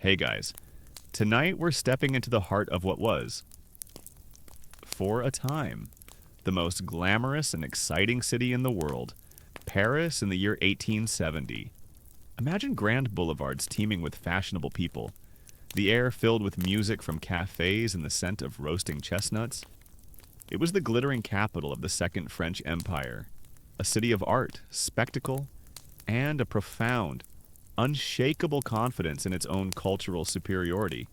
Hey guys, tonight we're stepping into the heart of what was, for a time, the most glamorous and exciting city in the world, Paris in the year 1870. Imagine grand boulevards teeming with fashionable people, the air filled with music from cafes and the scent of roasting chestnuts. It was the glittering capital of the Second French Empire, a city of art, spectacle, and a profound, unshakable confidence in its own cultural superiority.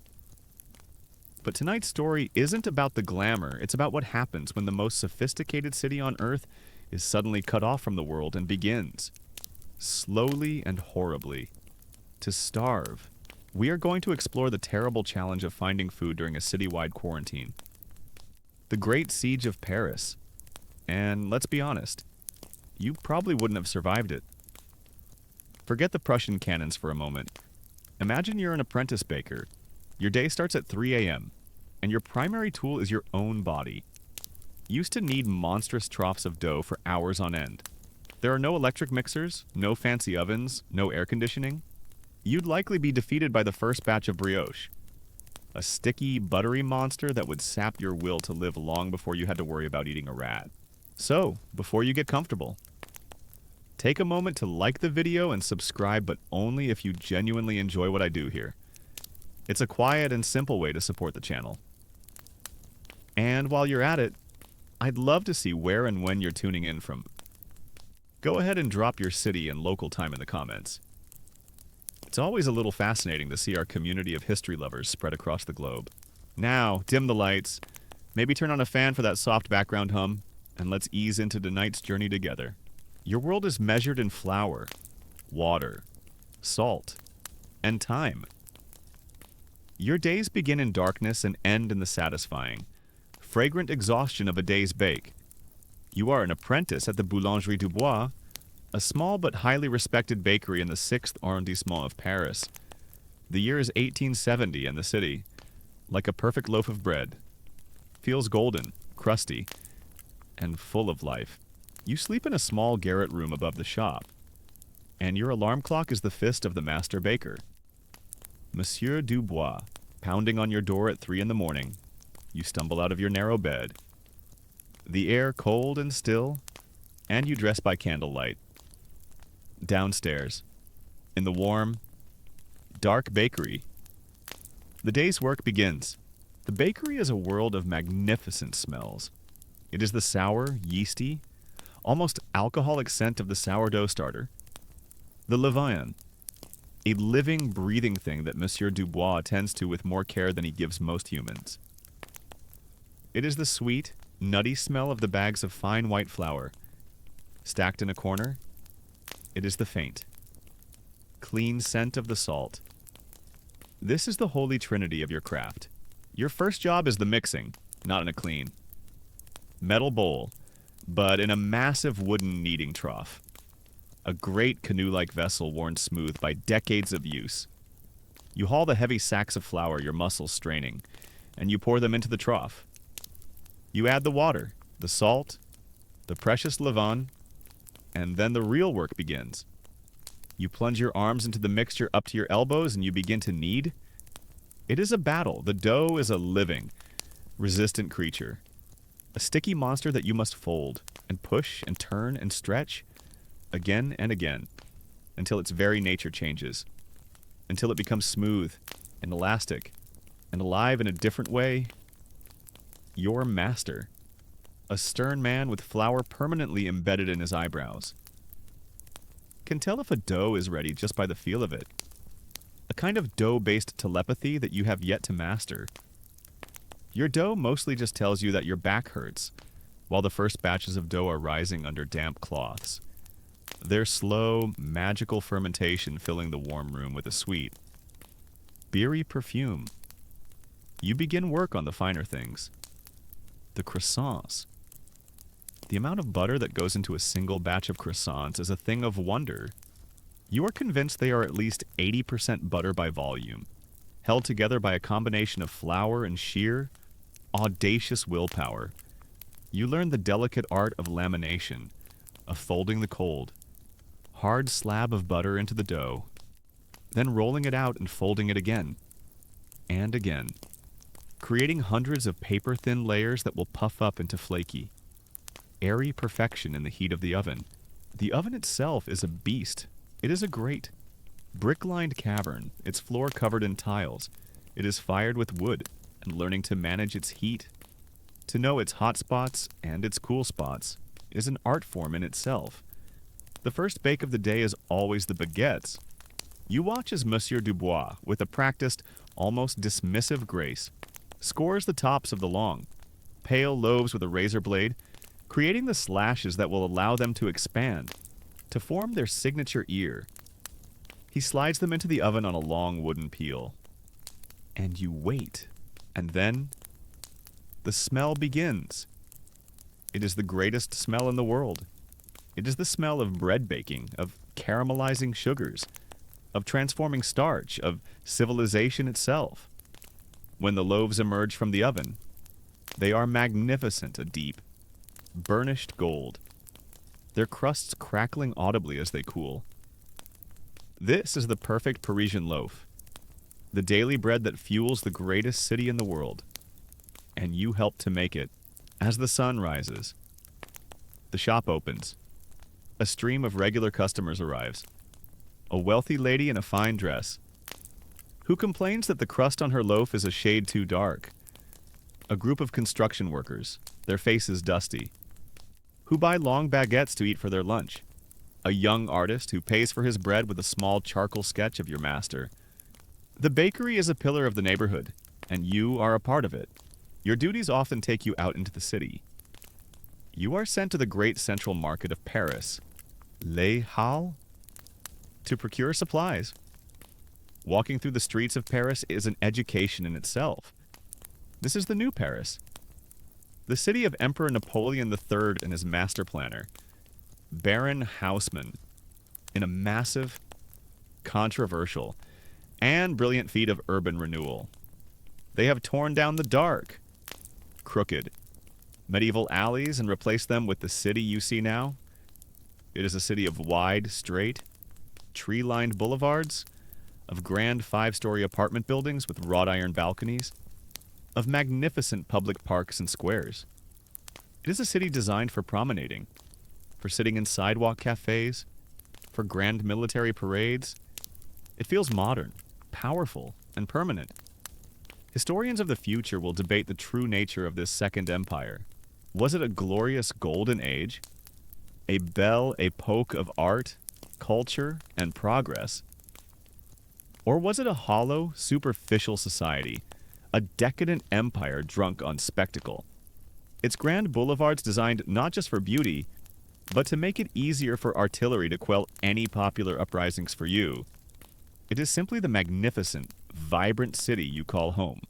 But tonight's story isn't about the glamour, it's about what happens when the most sophisticated city on earth is suddenly cut off from the world and begins, slowly and horribly, to starve. We are going to explore the terrible challenge of finding food during a citywide quarantine. The Great Siege of Paris. And let's be honest, you probably wouldn't have survived it. Forget the Prussian cannons for a moment. Imagine you're an apprentice baker. Your day starts at 3 a.m., and your primary tool is your own body. You used to knead monstrous troughs of dough for hours on end. There are no electric mixers, no fancy ovens, no air conditioning. You'd likely be defeated by the first batch of brioche, a sticky, buttery monster that would sap your will to live long before you had to worry about eating a rat. So, before you get comfortable, take a moment to like the video and subscribe, but only if you genuinely enjoy what I do here. It's a quiet and simple way to support the channel. And while you're at it, I'd love to see where and when you're tuning in from. Go ahead and drop your city and local time in the comments. It's always a little fascinating to see our community of history lovers spread across the globe. Now, dim the lights, maybe turn on a fan for that soft background hum, and let's ease into tonight's journey together. Your world is measured in flour, water, salt, and time. Your days begin in darkness and end in the satisfying, fragrant exhaustion of a day's bake. You are an apprentice at the Boulangerie du Bois, a small but highly respected bakery in the 6th arrondissement of Paris. The year is 1870 and the city, like a perfect loaf of bread, feels golden, crusty, and full of life. You sleep in a small garret room above the shop, and your alarm clock is the fist of the master baker. Monsieur Dubois, pounding on your door at 3 in the morning, you stumble out of your narrow bed. The air cold and still, and you dress by candlelight. Downstairs, in the warm, dark bakery, the day's work begins. The bakery is a world of magnificent smells. It is the sour, yeasty, almost alcoholic scent of the sourdough starter. The levain, a living, breathing thing that Monsieur Dubois attends to with more care than he gives most humans. It is the sweet, nutty smell of the bags of fine white flour. Stacked in a corner, it is the faint, clean scent of the salt. This is the holy trinity of your craft. Your first job is the mixing, not in a clean metal bowl, but in a massive wooden kneading trough. A great canoe-like vessel worn smooth by decades of use. You haul the heavy sacks of flour, your muscles straining, and you pour them into the trough. You add the water, the salt, the precious levain, and then the real work begins. You plunge your arms into the mixture up to your elbows and you begin to knead. It is a battle. The dough is a living, resistant creature. A sticky monster that you must fold and push and turn and stretch again and again until its very nature changes, until it becomes smooth and elastic and alive in a different way. Your master, a stern man with flour permanently embedded in his eyebrows, can tell if a dough is ready just by the feel of it. A kind of dough-based telepathy that you have yet to master. Your dough mostly just tells you that your back hurts, while the first batches of dough are rising under damp cloths. Their slow, magical fermentation filling the warm room with a sweet, beery perfume. You begin work on the finer things. The croissants. The amount of butter that goes into a single batch of croissants is a thing of wonder. You are convinced they are at least 80% butter by volume, held together by a combination of flour and sheer, audacious willpower. You learn the delicate art of lamination, of folding the cold, hard slab of butter into the dough. then rolling it out and folding it again and again, creating hundreds of paper-thin layers that will puff up into flaky, airy perfection in the heat of the oven. The oven itself is a beast. It is a great brick-lined cavern, its floor covered in tiles. It is fired with wood, and learning to manage its heat, to know its hot spots and its cool spots, is an art form in itself. The first bake of the day is always the baguettes. You watch as Monsieur Dubois, with a practiced, almost dismissive grace, scores the tops of the long, pale loaves with a razor blade, creating the slashes that will allow them to expand, to form their signature ear. He slides them into the oven on a long wooden peel. And you wait, and then the smell begins. It is the greatest smell in the world. It is the smell of bread baking, of caramelizing sugars, of transforming starch, of civilization itself. When the loaves emerge from the oven, they are magnificent, a deep, burnished gold, their crusts crackling audibly as they cool. This is the perfect Parisian loaf, the daily bread that fuels the greatest city in the world, and you help to make it. As the sun rises, the shop opens. A stream of regular customers arrives. A wealthy lady in a fine dress, who complains that the crust on her loaf is a shade too dark. A group of construction workers, their faces dusty, who buy long baguettes to eat for their lunch. A young artist who pays for his bread with a small charcoal sketch of your master. The bakery is a pillar of the neighborhood, and you are a part of it. Your duties often take you out into the city. You are sent to the great central market of Paris, Les Halles, to procure supplies. Walking through the streets of Paris is an education in itself. This is the new Paris, the city of Emperor Napoleon III and his master planner, Baron Haussmann, in a massive, controversial, and brilliant feat of urban renewal. They have torn down the dark, crooked, medieval alleys and replaced them with the city you see now. It is a city of wide, straight, tree-lined boulevards, of grand five-story apartment buildings with wrought iron balconies, of magnificent public parks and squares. It is a city designed for promenading, for sitting in sidewalk cafes, for grand military parades. It feels modern, powerful, and permanent. Historians of the future will debate the true nature of this Second Empire. Was it a glorious golden age? A belle époque of art, culture, and progress? Or was it a hollow, superficial society, a decadent empire drunk on spectacle? Its grand boulevards designed not just for beauty, but to make it easier for artillery to quell any popular uprisings for you. It is simply the magnificent, vibrant city you call home.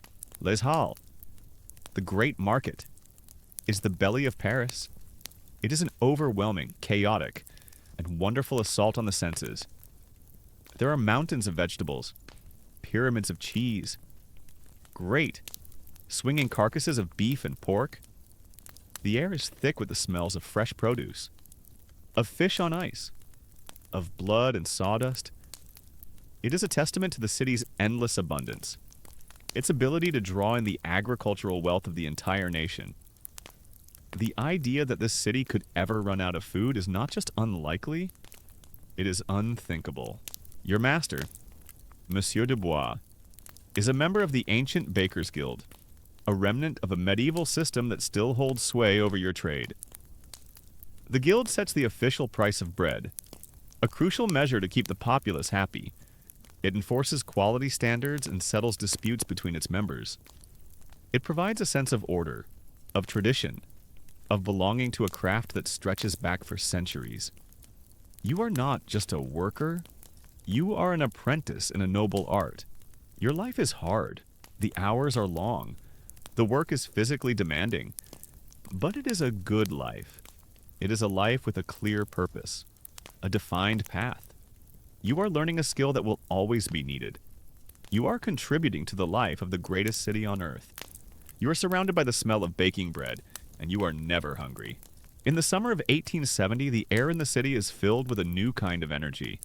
Les Halles, the great market, is the belly of Paris. It is an overwhelming, chaotic, and wonderful assault on the senses. There are mountains of vegetables, pyramids of cheese, great, swinging carcasses of beef and pork. The air is thick with the smells of fresh produce, of fish on ice, of blood and sawdust. It is a testament to the city's endless abundance, its ability to draw in the agricultural wealth of the entire nation. The idea that this city could ever run out of food is not just unlikely, it is unthinkable. Your master, Monsieur Dubois, is a member of the ancient Bakers' Guild, a remnant of a medieval system that still holds sway over your trade. The guild sets the official price of bread, a crucial measure to keep the populace happy. It enforces quality standards and settles disputes between its members. It provides a sense of order, of tradition, of belonging to a craft that stretches back for centuries. You are not just a worker, you are an apprentice in a noble art. Your life is hard, the hours are long, the work is physically demanding, but it is a good life. It is a life with a clear purpose, a defined path. You are learning a skill that will always be needed. You are contributing to the life of the greatest city on earth. You are surrounded by the smell of baking bread, and you are never hungry. In the summer of 1870, the air in the city is filled with a new kind of energy.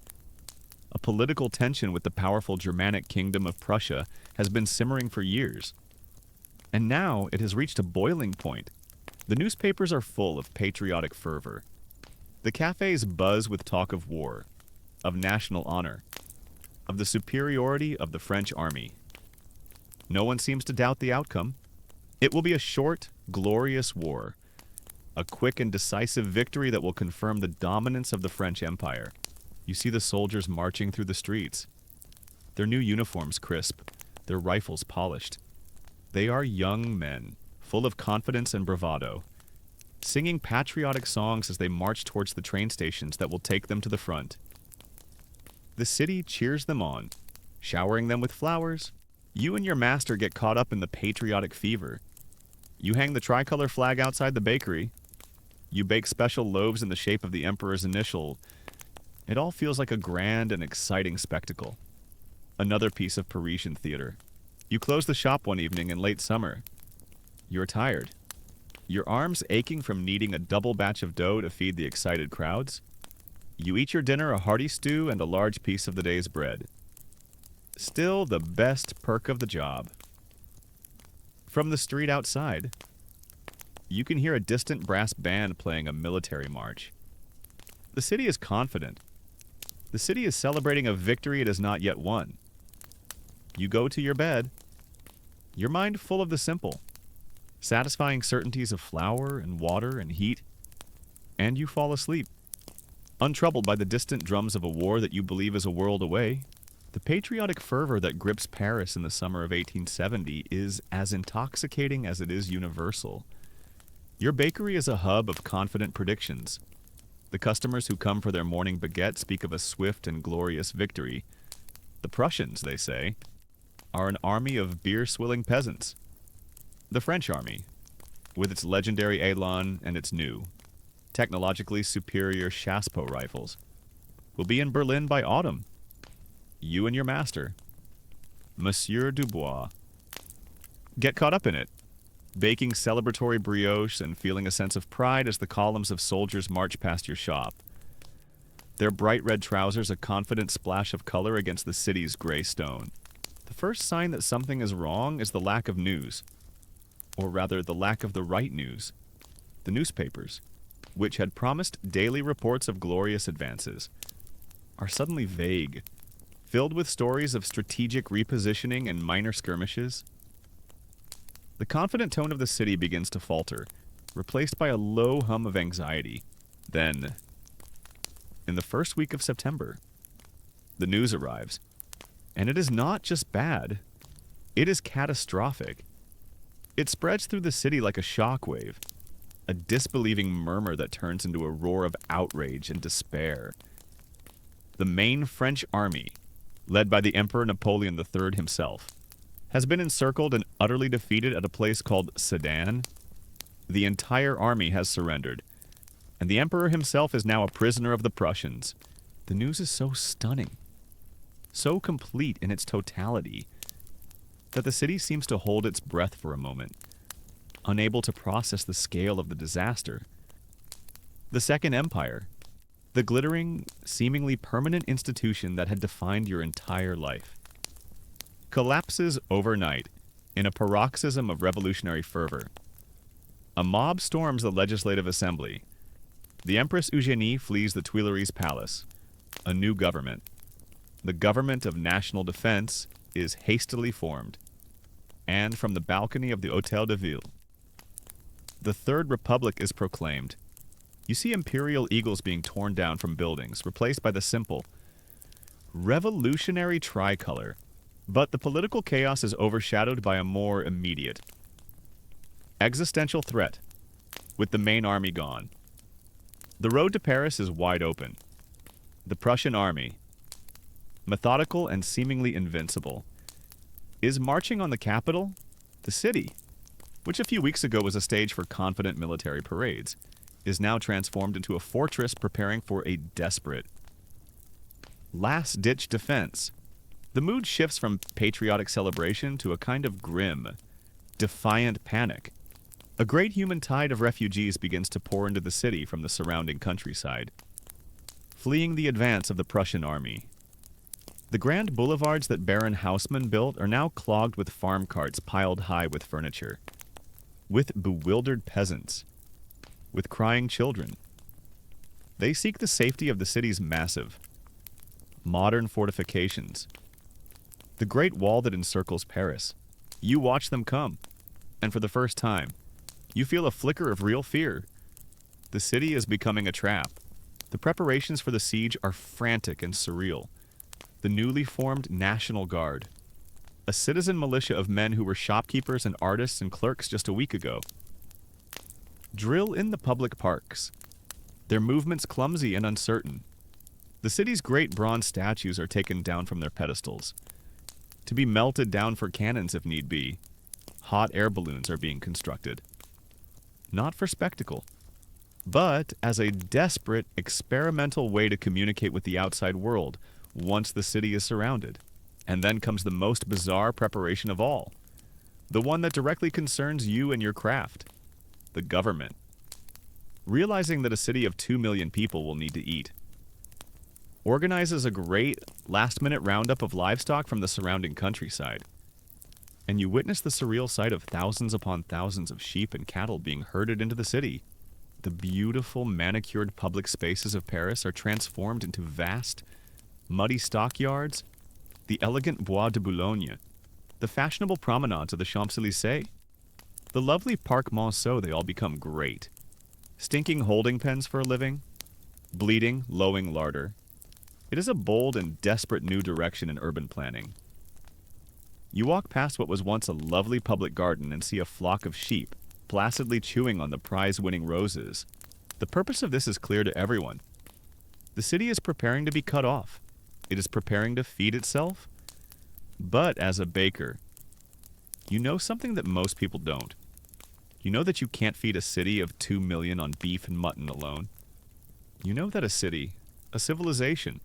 A political tension with the powerful Germanic kingdom of Prussia has been simmering for years. And now it has reached a boiling point. The newspapers are full of patriotic fervor. The cafes buzz with talk of war, of national honor, of the superiority of the French army. No one seems to doubt the outcome. It will be a short, glorious war, a quick and decisive victory that will confirm the dominance of the French Empire. You see the soldiers marching through the streets, their new uniforms crisp, their rifles polished. They are young men, full of confidence and bravado, singing patriotic songs as they march towards the train stations that will take them to the front. The city cheers them on, showering them with flowers. You and your master get caught up in the patriotic fever. You hang the tricolor flag outside the bakery. You bake special loaves in the shape of the emperor's initial. It all feels like a grand and exciting spectacle. Another piece of Parisian theater. You close the shop one evening in late summer. You're tired. Your arms aching from kneading a double batch of dough to feed the excited crowds. You eat your dinner a hearty stew and a large piece of the day's bread. Still the best perk of the job. From the street outside, you can hear a distant brass band playing a military march. The city is confident. The city is celebrating a victory it has not yet won. You go to your bed, your mind full of the simple, satisfying certainties of flour and water and heat, and you fall asleep, untroubled by the distant drums of a war that you believe is a world away. The patriotic fervor that grips Paris in the summer of 1870 is as intoxicating as it is universal. Your bakery is a hub of confident predictions. The customers who come for their morning baguette speak of a swift and glorious victory. The Prussians, they say, are an army of beer-swilling peasants. The French army, with its legendary élan and its new, technologically superior Chassepot rifles, will be in Berlin by autumn. You and your master, Monsieur Dubois, get caught up in it, baking celebratory brioche and feeling a sense of pride as the columns of soldiers march past your shop. Their bright red trousers a confident splash of color against the city's gray stone. The first sign that something is wrong is the lack of news, or rather the lack of the right news. The newspapers, which had promised daily reports of glorious advances, are suddenly vague, filled with stories of strategic repositioning and minor skirmishes. The confident tone of the city begins to falter, replaced by a low hum of anxiety. Then, in the first week of September, the news arrives. And it is not just bad. It is catastrophic. It spreads through the city like a shockwave, a disbelieving murmur that turns into a roar of outrage and despair. The main French army, led by the Emperor Napoleon III himself, has been encircled and utterly defeated at a place called Sedan. The entire army has surrendered, and the Emperor himself is now a prisoner of the Prussians. The news is so stunning, so complete in its totality, that the city seems to hold its breath for a moment, unable to process the scale of the disaster. The Second Empire, the glittering, seemingly permanent institution that had defined your entire life, collapses overnight in a paroxysm of revolutionary fervor. A mob storms the Legislative Assembly. The Empress Eugénie flees the Tuileries Palace. A new government, the government of national defense, is hastily formed. And from the balcony of the Hôtel de Ville, the Third Republic is proclaimed. You see imperial eagles being torn down from buildings, replaced by the simple, revolutionary tricolor. But the political chaos is overshadowed by a more immediate, existential threat, with the main army gone. The road to Paris is wide open. The Prussian army, methodical and seemingly invincible, is marching on the capital, the city, which a few weeks ago was a stage for confident military parades, is now transformed into a fortress preparing for a desperate, last-ditch defense. The mood shifts from patriotic celebration to a kind of grim, defiant panic. A great human tide of refugees begins to pour into the city from the surrounding countryside, fleeing the advance of the Prussian army. The grand boulevards that Baron Haussmann built are now clogged with farm carts piled high with furniture, with bewildered peasants, with crying children. They seek the safety of the city's massive, modern fortifications. The great wall that encircles Paris. You watch them come, and for the first time, you feel a flicker of real fear. The city is becoming a trap. The preparations for the siege are frantic and surreal. The newly formed National Guard, a citizen militia of men who were shopkeepers and artists and clerks just a week ago, drill in the public parks, their movements clumsy and uncertain. The city's great bronze statues are taken down from their pedestals, to be melted down for cannons if need be. Hot air balloons are being constructed. Not for spectacle, but as a desperate, experimental way to communicate with the outside world once the city is surrounded. And then comes the most bizarre preparation of all, the one that directly concerns you and your craft, the government. Realizing that a city of 2 million people will need to eat, organizes a great last-minute roundup of livestock from the surrounding countryside. And you witness the surreal sight of thousands upon thousands of sheep and cattle being herded into the city. The beautiful, manicured public spaces of Paris are transformed into vast, muddy stockyards, the elegant Bois de Boulogne, the fashionable promenades of the Champs-Élysées, the lovely Parc Monceau. They all become great. Stinking holding pens for a living, bleeding, lowing larder. It is a bold and desperate new direction in urban planning. You walk past what was once a lovely public garden and see a flock of sheep placidly chewing on the prize-winning roses. The purpose of this is clear to everyone. The city is preparing to be cut off. It is preparing to feed itself. But as a baker, you know something that most people don't. You know that you can't feed a city of 2 million on beef and mutton alone. You know that a city, a civilization,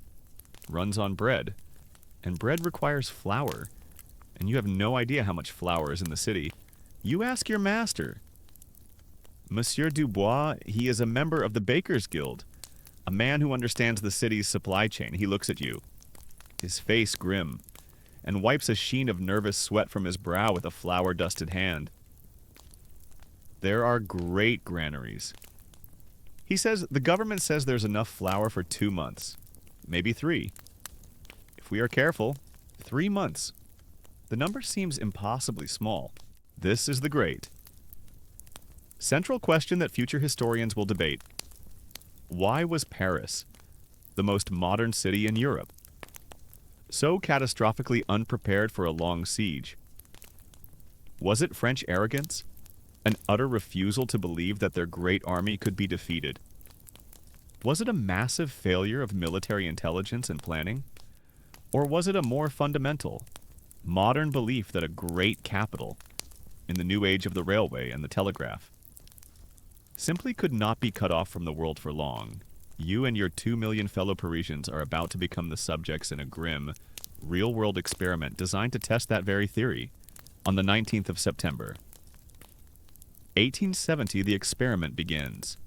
runs on bread, and bread requires flour, and you have no idea how much flour is in the city. You ask your master. Monsieur Dubois, he is a member of the Bakers' Guild, a man who understands the city's supply chain. He looks at you, his face grim, and wipes a sheen of nervous sweat from his brow with a flour-dusted hand. There are great granaries. He says the government says there's enough flour for 2 months, maybe 3. If we are careful, 3 months. The number seems impossibly small. This is the great central question that future historians will debate. Why was Paris, the most modern city in Europe, so catastrophically unprepared for a long siege? Was it French arrogance? An utter refusal to believe that their great army could be defeated? Was it a massive failure of military intelligence and planning? Or was it a more fundamental, modern belief that a great capital, in the new age of the railway and the telegraph, simply could not be cut off from the world for long? You and your 2 million fellow Parisians are about to become the subjects in a grim, real-world experiment designed to test that very theory. On the 19th of September, 1870, the experiment begins.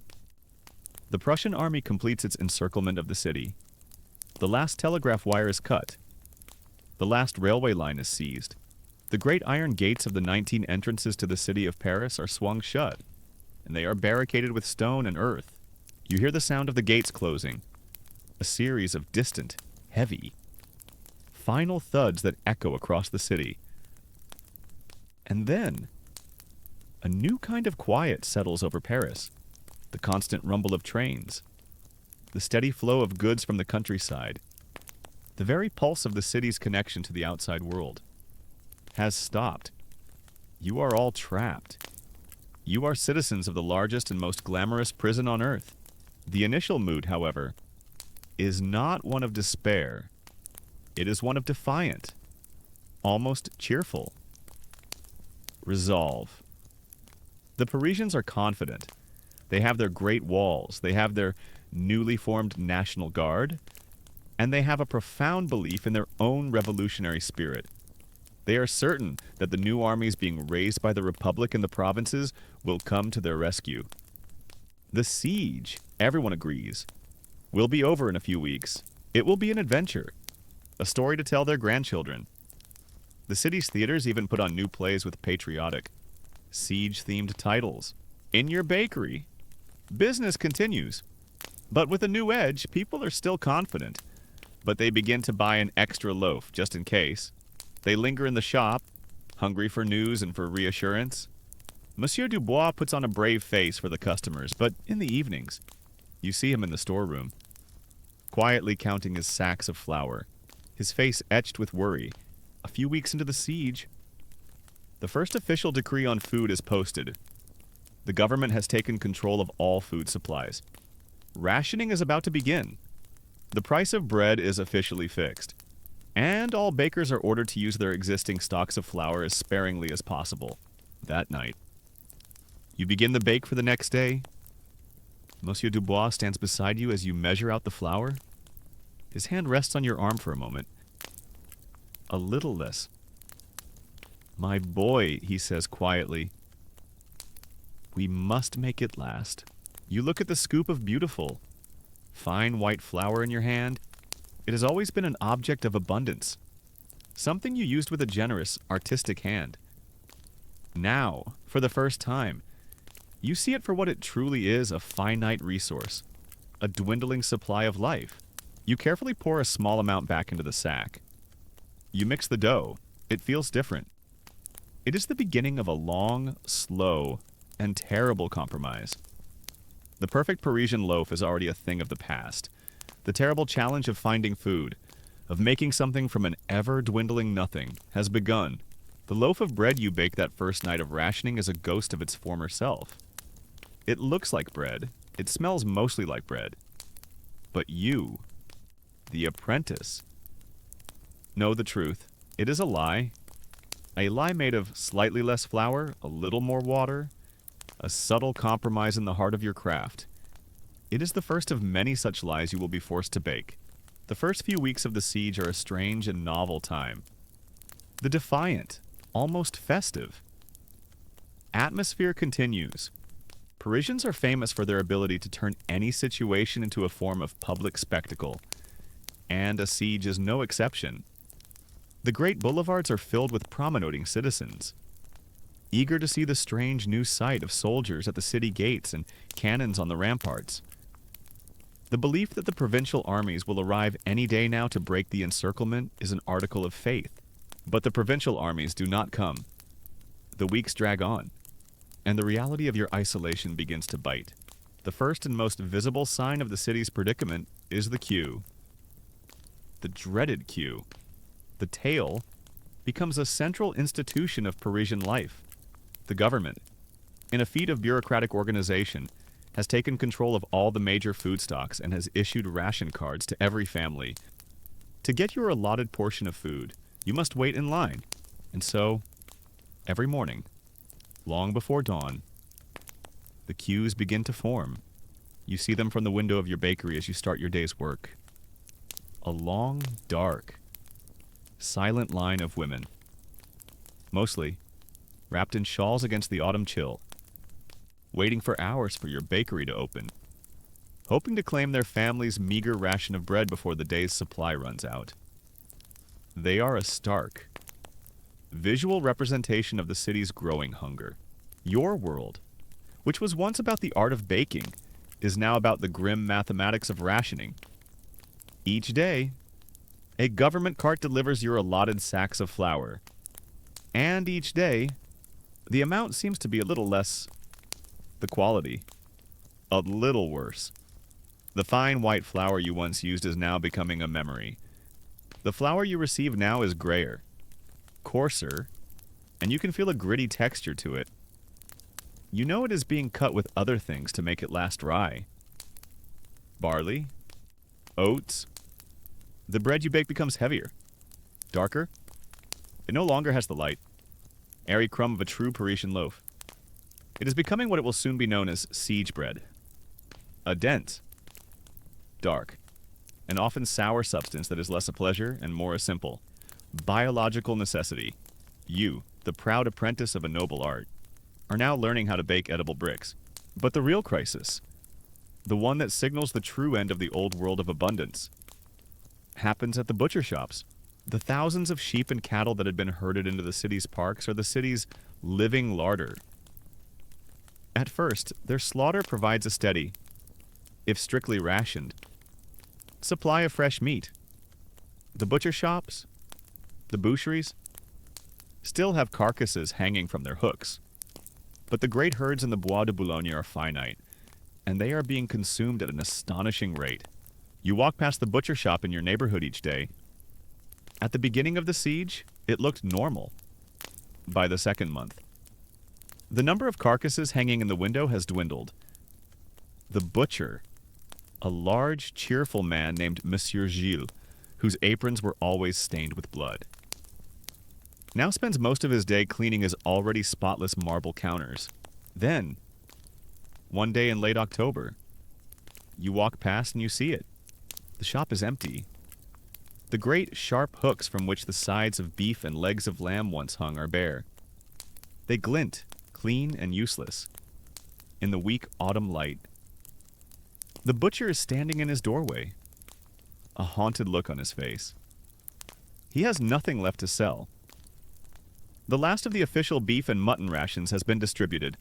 The Prussian army completes its encirclement of the city. The last telegraph wire is cut. The last railway line is seized. The great iron gates of the 19 entrances to the city of Paris are swung shut, and they are barricaded with stone and earth. You hear the sound of the gates closing, a series of distant, heavy, final thuds that echo across the city. And then a new kind of quiet settles over Paris. The constant rumble of trains, the steady flow of goods from the countryside, the very pulse of the city's connection to the outside world, has stopped. You are all trapped. You are citizens of the largest and most glamorous prison on earth. The initial mood, however, is not one of despair. It is one of defiant, almost cheerful resolve. The Parisians are confident. They have their great walls, they have their newly formed National Guard, and they have a profound belief in their own revolutionary spirit. They are certain that the new armies being raised by the Republic in the provinces will come to their rescue. The siege, everyone agrees, will be over in a few weeks. It will be an adventure, a story to tell their grandchildren. The city's theaters even put on new plays with patriotic, siege-themed titles. In your bakery, business continues. But with a new edge, people are still confident. But they begin to buy an extra loaf, just in case. They linger in the shop, hungry for news and for reassurance. Monsieur Dubois puts on a brave face for the customers, but in the evenings, you see him in the storeroom, quietly counting his sacks of flour, his face etched with worry. A few weeks into the siege, the first official decree on food is posted. The government has taken control of all food supplies. Rationing is about to begin. The price of bread is officially fixed, and all bakers are ordered to use their existing stocks of flour as sparingly as possible. That night, you begin the bake for the next day. Monsieur Dubois stands beside you as you measure out the flour. His hand rests on your arm for a moment. A little less. "My boy," he says quietly, "we must make it last." You look at the scoop of beautiful, fine white flour in your hand. It has always been an object of abundance, something you used with a generous, artistic hand. Now, for the first time, you see it for what it truly is, a finite resource, a dwindling supply of life. You carefully pour a small amount back into the sack. You mix the dough. It feels different. It is the beginning of a long, slow, and terrible compromise. The perfect Parisian loaf is already a thing of the past. The terrible challenge of finding food, of making something from an ever-dwindling nothing, has begun. The loaf of bread you bake that first night of rationing is a ghost of its former self. It looks like bread. It smells mostly like bread. But you, the apprentice, know the truth. It is a lie. A lie made of slightly less flour, a little more water, a subtle compromise in the heart of your craft. It is the first of many such lies you will be forced to bake. The first few weeks of the siege are a strange and novel time. The defiant, almost festive atmosphere continues. Parisians are famous for their ability to turn any situation into a form of public spectacle, and a siege is no exception. The great boulevards are filled with promenading citizens, eager to see the strange new sight of soldiers at the city gates and cannons on the ramparts. The belief that the provincial armies will arrive any day now to break the encirclement is an article of faith. But the provincial armies do not come. The weeks drag on, and the reality of your isolation begins to bite. The first and most visible sign of the city's predicament is the queue. The dreaded queue. The tail becomes a central institution of Parisian life. The government, in a feat of bureaucratic organization, has taken control of all the major food stocks and has issued ration cards to every family. To get your allotted portion of food, you must wait in line. And so, every morning, long before dawn, the queues begin to form. You see them from the window of your bakery as you start your day's work. A long, dark, silent line of women, mostly wrapped in shawls against the autumn chill, waiting for hours for your bakery to open, hoping to claim their family's meager ration of bread before the day's supply runs out. They are a stark, visual representation of the city's growing hunger. Your world, which was once about the art of baking, is now about the grim mathematics of rationing. Each day, a government cart delivers your allotted sacks of flour. And each day, the amount seems to be a little less. The quality, a little worse. The fine white flour you once used is now becoming a memory. The flour you receive now is grayer, coarser, and you can feel a gritty texture to it. You know it is being cut with other things to make it last rye. Barley, oats. The bread you bake becomes heavier, darker. It no longer has the light, airy crumb of a true Parisian loaf. It is becoming what it will soon be known as siege bread. A dense, dark, and often sour substance that is less a pleasure and more a simple, biological necessity. You, the proud apprentice of a noble art, are now learning how to bake edible bricks. But the real crisis, the one that signals the true end of the old world of abundance, happens at the butcher shops. The thousands of sheep and cattle that had been herded into the city's parks are the city's living larder. At first, their slaughter provides a steady, if strictly rationed, supply of fresh meat. The butcher shops, the boucheries, still have carcasses hanging from their hooks. But the great herds in the Bois de Boulogne are finite, and they are being consumed at an astonishing rate. You walk past the butcher shop in your neighborhood each day. At the beginning of the siege, it looked normal. By the second month, the number of carcasses hanging in the window has dwindled. The butcher, a large, cheerful man named Monsieur Gilles, whose aprons were always stained with blood, now spends most of his day cleaning his already spotless marble counters. Then, one day in late October, you walk past and you see it. The shop is empty. The great sharp hooks from which the sides of beef and legs of lamb once hung are bare. They glint, clean and useless, in the weak autumn light. The butcher is standing in his doorway, a haunted look on his face. He has nothing left to sell. The last of the official beef and mutton rations has been distributed.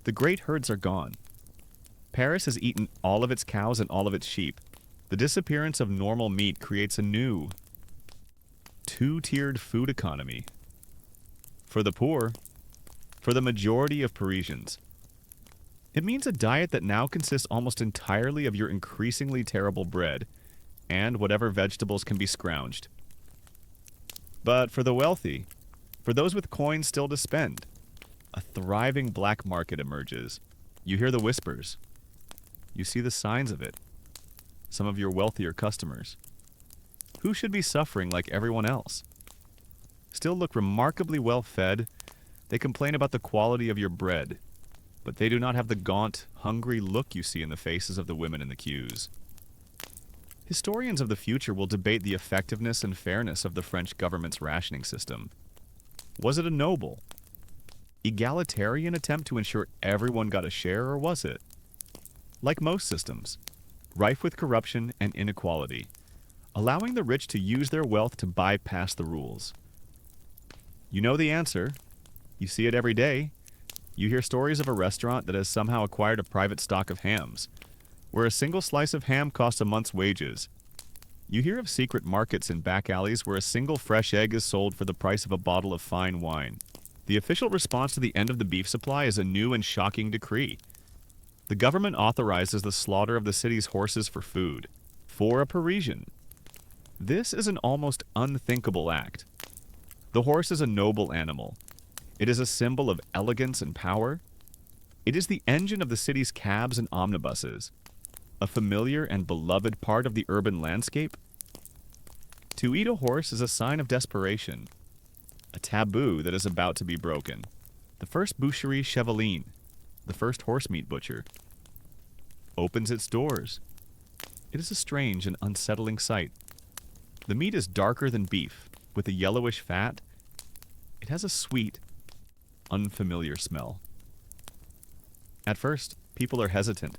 The great herds are gone. Paris has eaten all of its cows and all of its sheep. The disappearance of normal meat creates a new, two-tiered food economy. For the poor, for the majority of Parisians, it means a diet that now consists almost entirely of your increasingly terrible bread and whatever vegetables can be scrounged. But for the wealthy, for those with coins still to spend, a thriving black market emerges. You hear the whispers. You see the signs of it. Some of your wealthier customers, who should be suffering like everyone else, still look remarkably well fed. They complain about the quality of your bread, but they do not have the gaunt, hungry look you see in the faces of the women in the queues. Historians of the future will debate the effectiveness and fairness of the French government's rationing system. Was it a noble, egalitarian attempt to ensure everyone got a share, or was it, like most systems, rife with corruption and inequality, allowing the rich to use their wealth to bypass the rules? You know the answer. You see it every day. You hear stories of a restaurant that has somehow acquired a private stock of hams, where a single slice of ham costs a month's wages. You hear of secret markets in back alleys where a single fresh egg is sold for the price of a bottle of fine wine. The official response to the end of the beef supply is a new and shocking decree. The government authorizes the slaughter of the city's horses for food. For a Parisian, this is an almost unthinkable act. The horse is a noble animal. It is a symbol of elegance and power. It is the engine of the city's cabs and omnibuses, a familiar and beloved part of the urban landscape. To eat a horse is a sign of desperation, a taboo that is about to be broken. The first boucherie Chevaline, the first horse meat butcher, opens its doors. It is a strange and unsettling sight. The meat is darker than beef, with a yellowish fat. It has a sweet, unfamiliar smell. At first, people are hesitant,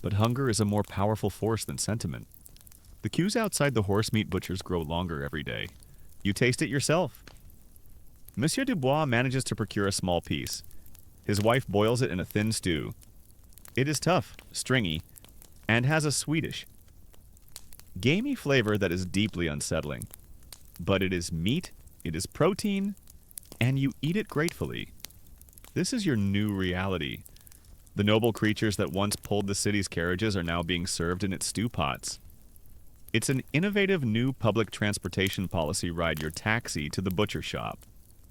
but hunger is a more powerful force than sentiment. The queues outside the horse meat butchers grow longer every day. You taste it yourself. Monsieur Dubois manages to procure a small piece. His wife boils it in a thin stew. It is tough, stringy, and has a sweetish, gamey flavor that is deeply unsettling. But it is meat, it is protein, and you eat it gratefully. This is your new reality. The noble creatures that once pulled the city's carriages are now being served in its stew pots. It's an innovative new public transportation policy. Ride your taxi to the butcher shop.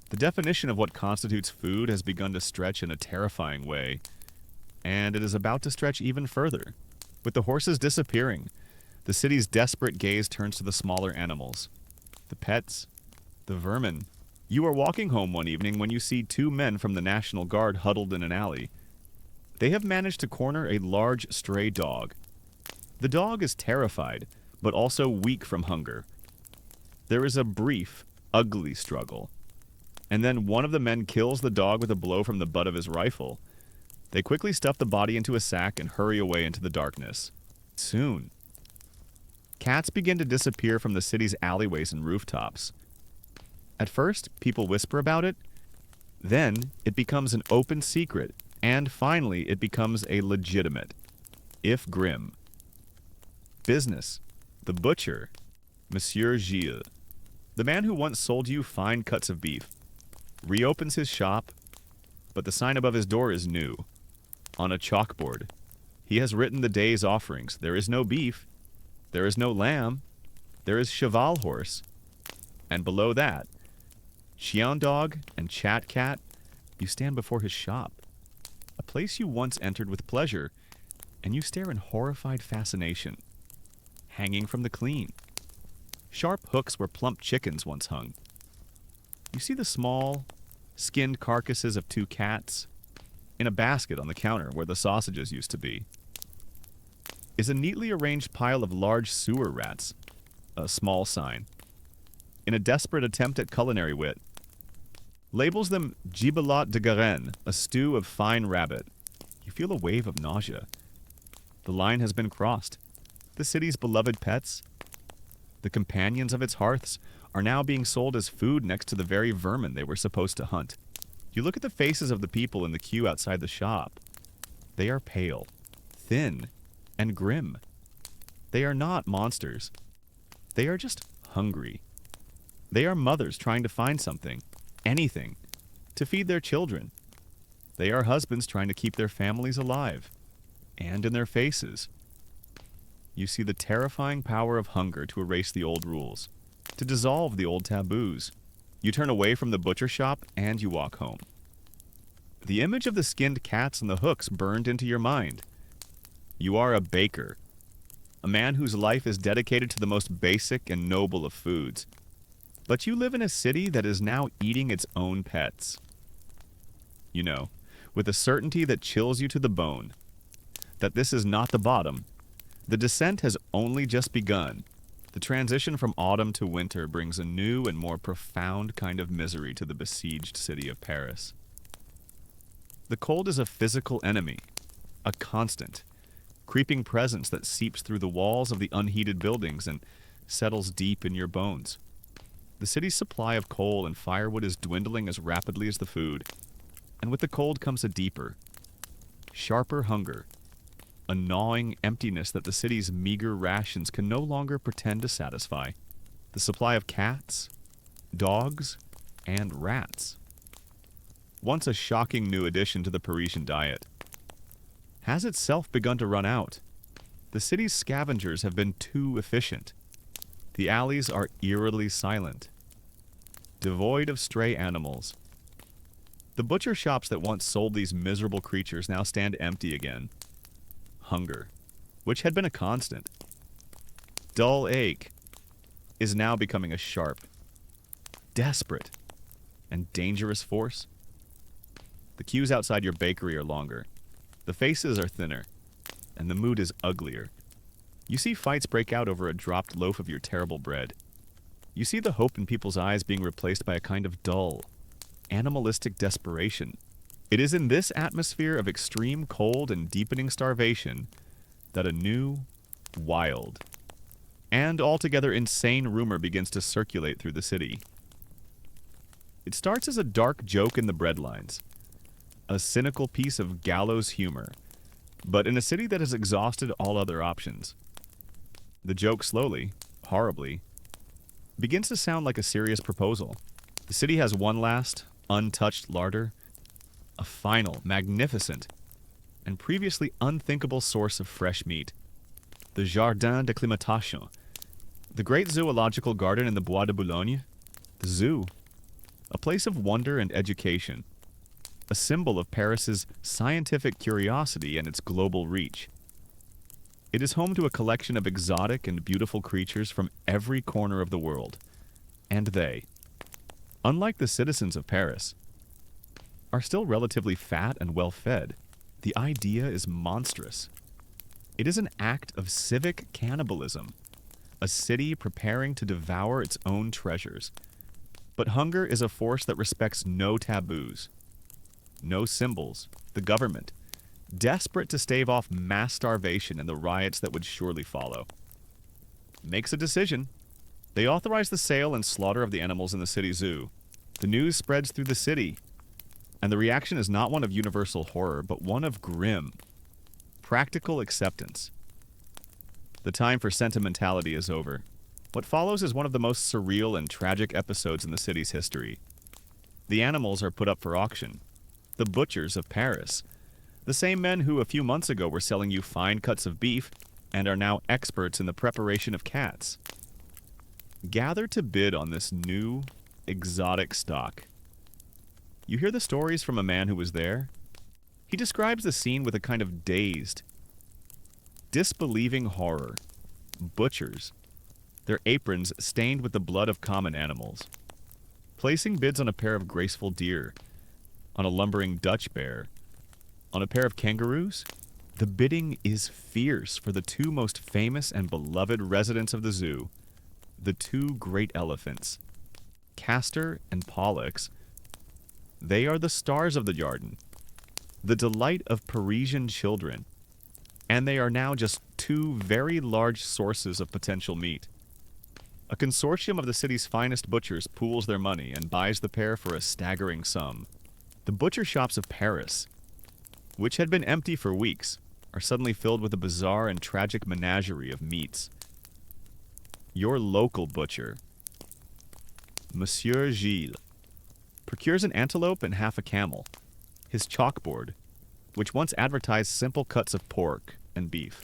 The definition of what constitutes food has begun to stretch in a terrifying way, and it is about to stretch even further. With the horses disappearing, the city's desperate gaze turns to the smaller animals, the pets, the vermin. You are walking home one evening when you see two men from the National Guard huddled in an alley. They have managed to corner a large stray dog. The dog is terrified, but also weak from hunger. There is a brief, ugly struggle, and then one of the men kills the dog with a blow from the butt of his rifle. They quickly stuff the body into a sack and hurry away into the darkness. Soon, Cats begin to disappear from the city's alleyways and rooftops. At first, people whisper about it. Then, it becomes an open secret. And finally, it becomes a legitimate, if grim, business. The butcher, Monsieur Gilles, the man who once sold you fine cuts of beef, reopens his shop, but the sign above his door is new. On a chalkboard, he has written the day's offerings. There is no beef, there is no lamb, there is cheval horse. And below that, chien dog and chat cat, you stand before his shop. A place you once entered with pleasure, and you stare in horrified fascination. Hanging from the clean. Sharp hooks where plump chickens once hung. You see the small, skinned carcasses of 2 cats. In a basket on the counter where the sausages used to be is a neatly arranged pile of large sewer rats, a small sign. In a desperate attempt at culinary wit, labels them gibelotte de Garenne, a stew of fine rabbit. You feel a wave of nausea. The line has been crossed. The city's beloved pets, the companions of its hearths, are now being sold as food next to the very vermin they were supposed to hunt. You look at the faces of the people in the queue outside the shop. They are pale, thin, and grim. They are not monsters. They are just hungry. They are mothers trying to find something, anything, to feed their children. They are husbands trying to keep their families alive. And in their faces, you see the terrifying power of hunger to erase the old rules, to dissolve the old taboos. You turn away from the butcher shop and you walk home. The image of the skinned cats and the hooks burned into your mind. You are a baker, a man whose life is dedicated to the most basic and noble of foods. But you live in a city that is now eating its own pets. You know, with a certainty that chills you to the bone, that this is not the bottom. The descent has only just begun. The transition from autumn to winter brings a new and more profound kind of misery to the besieged city of Paris. The cold is a physical enemy, a constant, creeping presence that seeps through the walls of the unheated buildings and settles deep in your bones. The city's supply of coal and firewood is dwindling as rapidly as the food, and with the cold comes a deeper, sharper hunger, a gnawing emptiness that the city's meager rations can no longer pretend to satisfy. The supply of cats, dogs, and rats, once a shocking new addition to the Parisian diet, has itself begun to run out. The city's scavengers have been too efficient. The alleys are eerily silent, devoid of stray animals. The butcher shops that once sold these miserable creatures now stand empty again. Hunger, which had been a constant, dull ache, is now becoming a sharp, desperate, and dangerous force. The queues outside your bakery are longer. The faces are thinner, and the mood is uglier. You see fights break out over a dropped loaf of your terrible bread. You see the hope in people's eyes being replaced by a kind of dull, animalistic desperation. It is in this atmosphere of extreme cold and deepening starvation that a new, wild, and altogether insane rumor begins to circulate through the city. It starts as a dark joke in the breadlines, a cynical piece of gallows humor, but in a city that has exhausted all other options. The joke slowly, horribly, begins to sound like a serious proposal. The city has one last, untouched larder, a final, magnificent, and previously unthinkable source of fresh meat. The Jardin d'Acclimatation, the great zoological garden in the Bois de Boulogne, the zoo, a place of wonder and education, a symbol of Paris's scientific curiosity and its global reach. It is home to a collection of exotic and beautiful creatures from every corner of the world, and they, unlike the citizens of Paris, are still relatively fat and well-fed. The idea is monstrous. It is an act of civic cannibalism, a city preparing to devour its own treasures. But hunger is a force that respects no taboos, no symbols. The government, desperate to stave off mass starvation and the riots that would surely follow, makes a decision. They authorize the sale and slaughter of the animals in the city zoo. The news spreads through the city, and the reaction is not one of universal horror, but one of grim, practical acceptance. The time for sentimentality is over. What follows is one of the most surreal and tragic episodes in the city's history. The animals are put up for auction. The butchers of Paris, the same men who a few months ago were selling you fine cuts of beef and are now experts in the preparation of cats, gather to bid on this new, exotic stock. You hear the stories from a man who was there. He describes the scene with a kind of dazed, disbelieving horror. Butchers, their aprons stained with the blood of common animals, placing bids on a pair of graceful deer, on a lumbering Dutch bear, on a pair of kangaroos. The bidding is fierce for the two most famous and beloved residents of the zoo, the two great elephants, Castor and Pollux. They are the stars of the garden, the delight of Parisian children, and they are now just two very large sources of potential meat. A consortium of the city's finest butchers pools their money and buys the pair for a staggering sum. The butcher shops of Paris, which had been empty for weeks, are suddenly filled with a bizarre and tragic menagerie of meats. Your local butcher, Monsieur Gilles, procures an antelope and half a camel. His chalkboard, which once advertised simple cuts of pork and beef,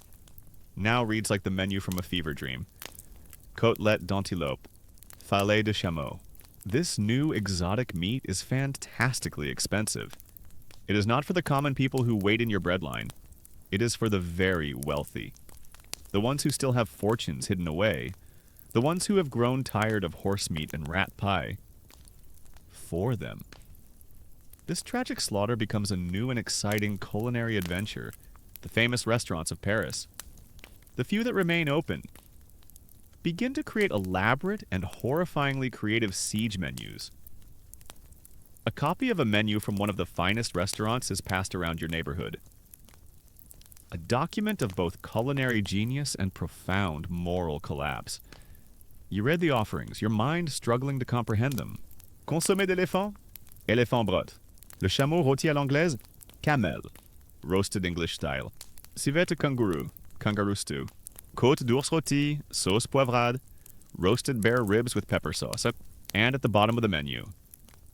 now reads like the menu from a fever dream. Côtelette d'antilope, filet de chameau. This new exotic meat is fantastically expensive. It is not for the common people who wait in your breadline. It is for the very wealthy. The ones who still have fortunes hidden away. The ones who have grown tired of horse meat and rat pie. For them. This tragic slaughter becomes a new and exciting culinary adventure. The famous restaurants of Paris, the few that remain open, begin to create elaborate and horrifyingly creative siege menus. A copy of a menu from one of the finest restaurants is passed around your neighborhood. A document of both culinary genius and profound moral collapse. You read the offerings, your mind struggling to comprehend them. Consommé d'éléphant, éléphant brut. Le chameau rôti à l'anglaise, camel, roasted English style. Civette kangaroo, kangaroo stew. Côte d'ours rôti, sauce poivrade, roasted bear ribs with pepper sauce. And at the bottom of the menu,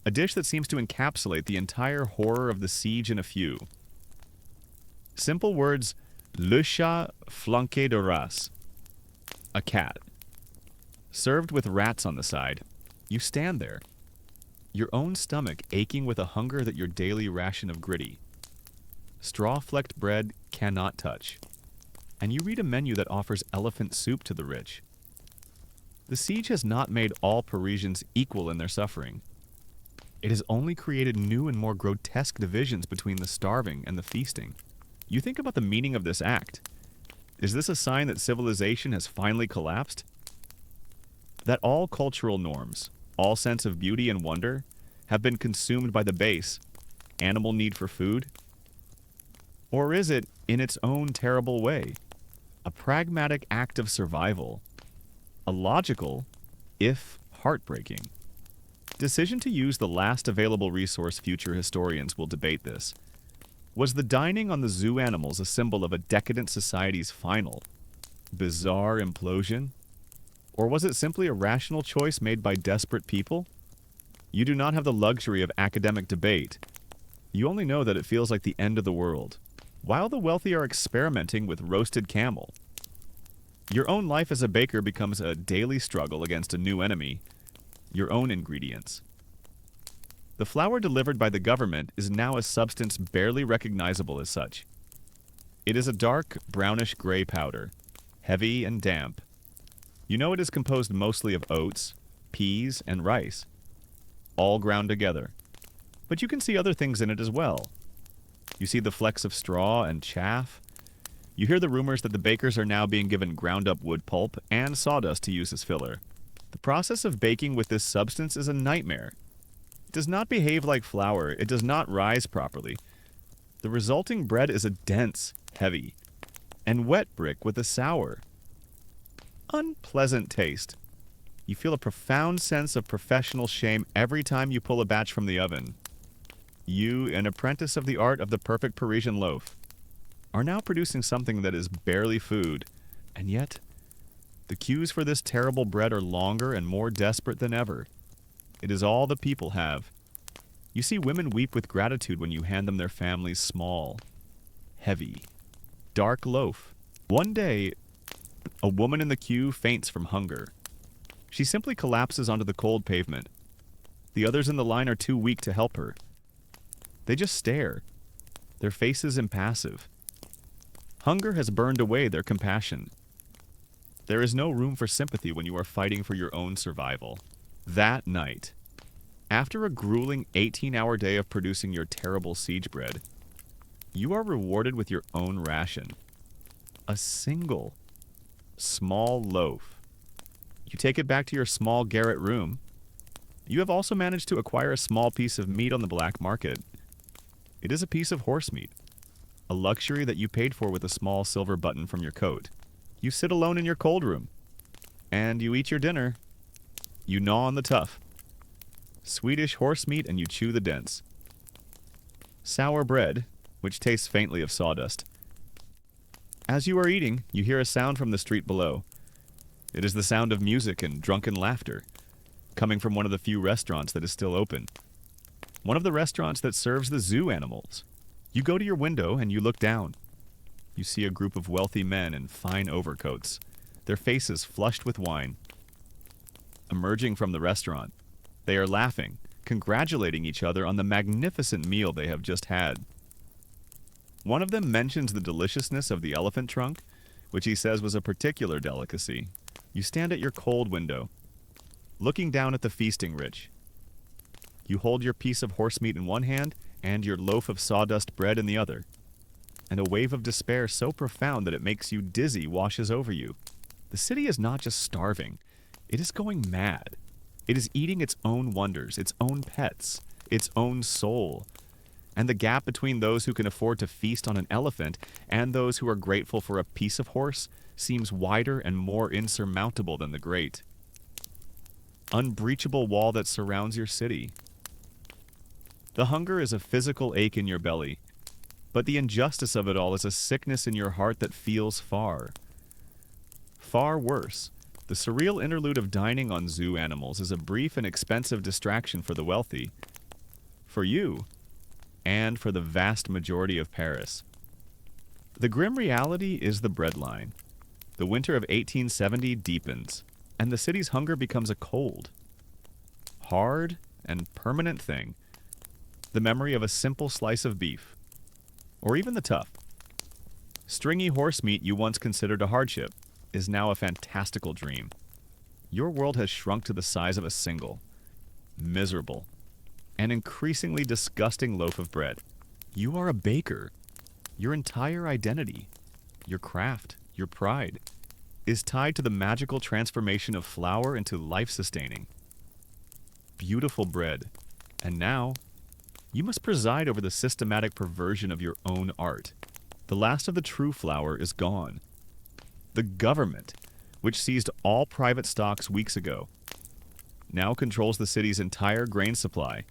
a dish that seems to encapsulate the entire horror of the siege in a few. Simple words, le chat flanqué de race, a cat. Served with rats on the side, you stand there, your own stomach aching with a hunger that your daily ration of gritty, straw-flecked bread cannot touch. And you read a menu that offers elephant soup to the rich. The siege has not made all Parisians equal in their suffering. It has only created new and more grotesque divisions between the starving and the feasting. You think about the meaning of this act. Is this a sign that civilization has finally collapsed? That all cultural norms, all sense of beauty and wonder, have been consumed by the base, animal need for food? Or is it, in its own terrible way, a pragmatic act of survival, a logical, if heartbreaking, decision to use the last available resource? Future historians will debate this. Was the dining on the zoo animals a symbol of a decadent society's final, bizarre implosion? Or was it simply a rational choice made by desperate people? You do not have the luxury of academic debate. You only know that it feels like the end of the world, while the wealthy are experimenting with roasted camel. Your own life as a baker becomes a daily struggle against a new enemy, your own ingredients. The flour delivered by the government is now a substance barely recognizable as such. It is a dark, brownish-gray powder, heavy and damp. You know it is composed mostly of oats, peas, and rice, all ground together. But you can see other things in it as well. You see the flecks of straw and chaff. You hear the rumors that the bakers are now being given ground-up wood pulp and sawdust to use as filler. The process of baking with this substance is a nightmare. It does not behave like flour. It does not rise properly. The resulting bread is a dense, heavy, and wet brick with a sour. unpleasant taste. You feel a profound sense of professional shame every time you pull a batch from the oven. You, an apprentice of the art of the perfect Parisian loaf, are now producing something that is barely food, and yet the queues for this terrible bread are longer and more desperate than ever. It is all the people have. You see women weep with gratitude when you hand them their family's small, heavy, dark loaf. One day, a woman in the queue faints from hunger. She simply collapses onto the cold pavement. The others in the line are too weak to help her. They just stare, their faces impassive. Hunger has burned away their compassion. There is no room for sympathy when you are fighting for your own survival. That night, after a grueling 18-hour day of producing your terrible siege bread, you are rewarded with your own ration. A single, small loaf. You take it back to your small garret room. You have also managed to acquire a small piece of meat on the black market. It is a piece of horse meat, a luxury that you paid for with a small silver button from your coat. You sit alone in your cold room, and you eat your dinner. You gnaw on the tough. Swedish horse meat, and you chew the dents. Sour bread, which tastes faintly of sawdust. As you are eating, you hear a sound from the street below. It is the sound of music and drunken laughter, coming from one of the few restaurants that is still open. One of the restaurants that serves the zoo animals. You go to your window and you look down. You see a group of wealthy men in fine overcoats, their faces flushed with wine. Emerging from the restaurant, they are laughing, congratulating each other on the magnificent meal they have just had. One of them mentions the deliciousness of the elephant trunk, which he says was a particular delicacy. You stand at your cold window, looking down at the feasting rich. You hold your piece of horse meat in one hand and your loaf of sawdust bread in the other, and a wave of despair so profound that it makes you dizzy washes over you. The city is not just starving, it is going mad. It is eating its own wonders, its own pets, its own soul. And the gap between those who can afford to feast on an elephant and those who are grateful for a piece of horse seems wider and more insurmountable than the great, unbreachable wall that surrounds your city. The hunger is a physical ache in your belly, but the injustice of it all is a sickness in your heart that feels far, far worse. The surreal interlude of dining on zoo animals is a brief and expensive distraction for the wealthy, for you, and for the vast majority of Paris. The grim reality is the breadline. The winter of 1870 deepens, and the city's hunger becomes a cold, hard, and permanent thing. The memory of a simple slice of beef, or even the tough, stringy horse meat you once considered a hardship, is now a fantastical dream. Your world has shrunk to the size of a single, miserable, and increasingly disgusting loaf of bread. You are a baker. Your entire identity, your craft, your pride, is tied to the magical transformation of flour into life-sustaining, beautiful bread. And now, you must preside over the systematic perversion of your own art. The last of the true flour is gone. The government, which seized all private stocks weeks ago, now controls the city's entire grain supply,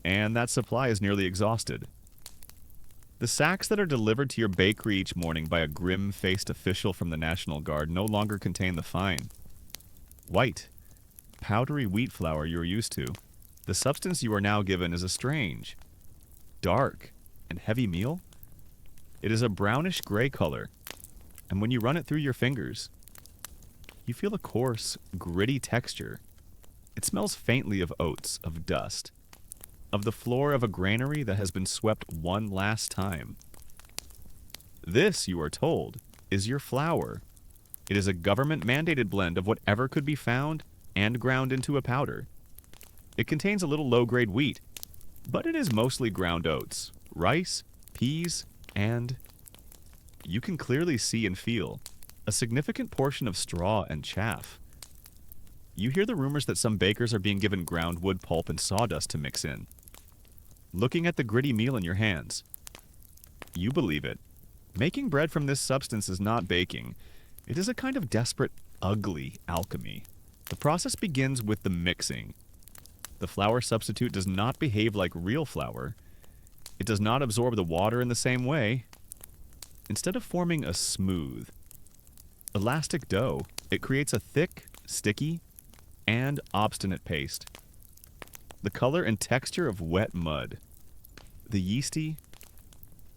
and that supply is nearly exhausted. The sacks that are delivered to your bakery each morning by a grim-faced official from the National Guard no longer contain the fine, white, powdery wheat flour you are used to. The substance you are now given is a strange, dark, and heavy meal. It is a brownish-gray color, and when you run it through your fingers, you feel a coarse, gritty texture. It smells faintly of oats, of dust, of the floor of a granary that has been swept one last time. This, you are told, is your flour. It is a government-mandated blend of whatever could be found and ground into a powder. It contains a little low-grade wheat, but it is mostly ground oats, rice, peas, and, you can clearly see and feel, a significant portion of straw and chaff. You hear the rumors that some bakers are being given ground wood pulp and sawdust to mix in. Looking at the gritty meal in your hands, you believe it. Making bread from this substance is not baking. It is a kind of desperate ugly alchemy. The process begins with the mixing. The flour substitute does not behave like real flour. It does not absorb the water in the same way. Instead of forming a smooth, elastic dough, it creates a thick, sticky, and obstinate paste. The color and texture of wet mud. The yeasty,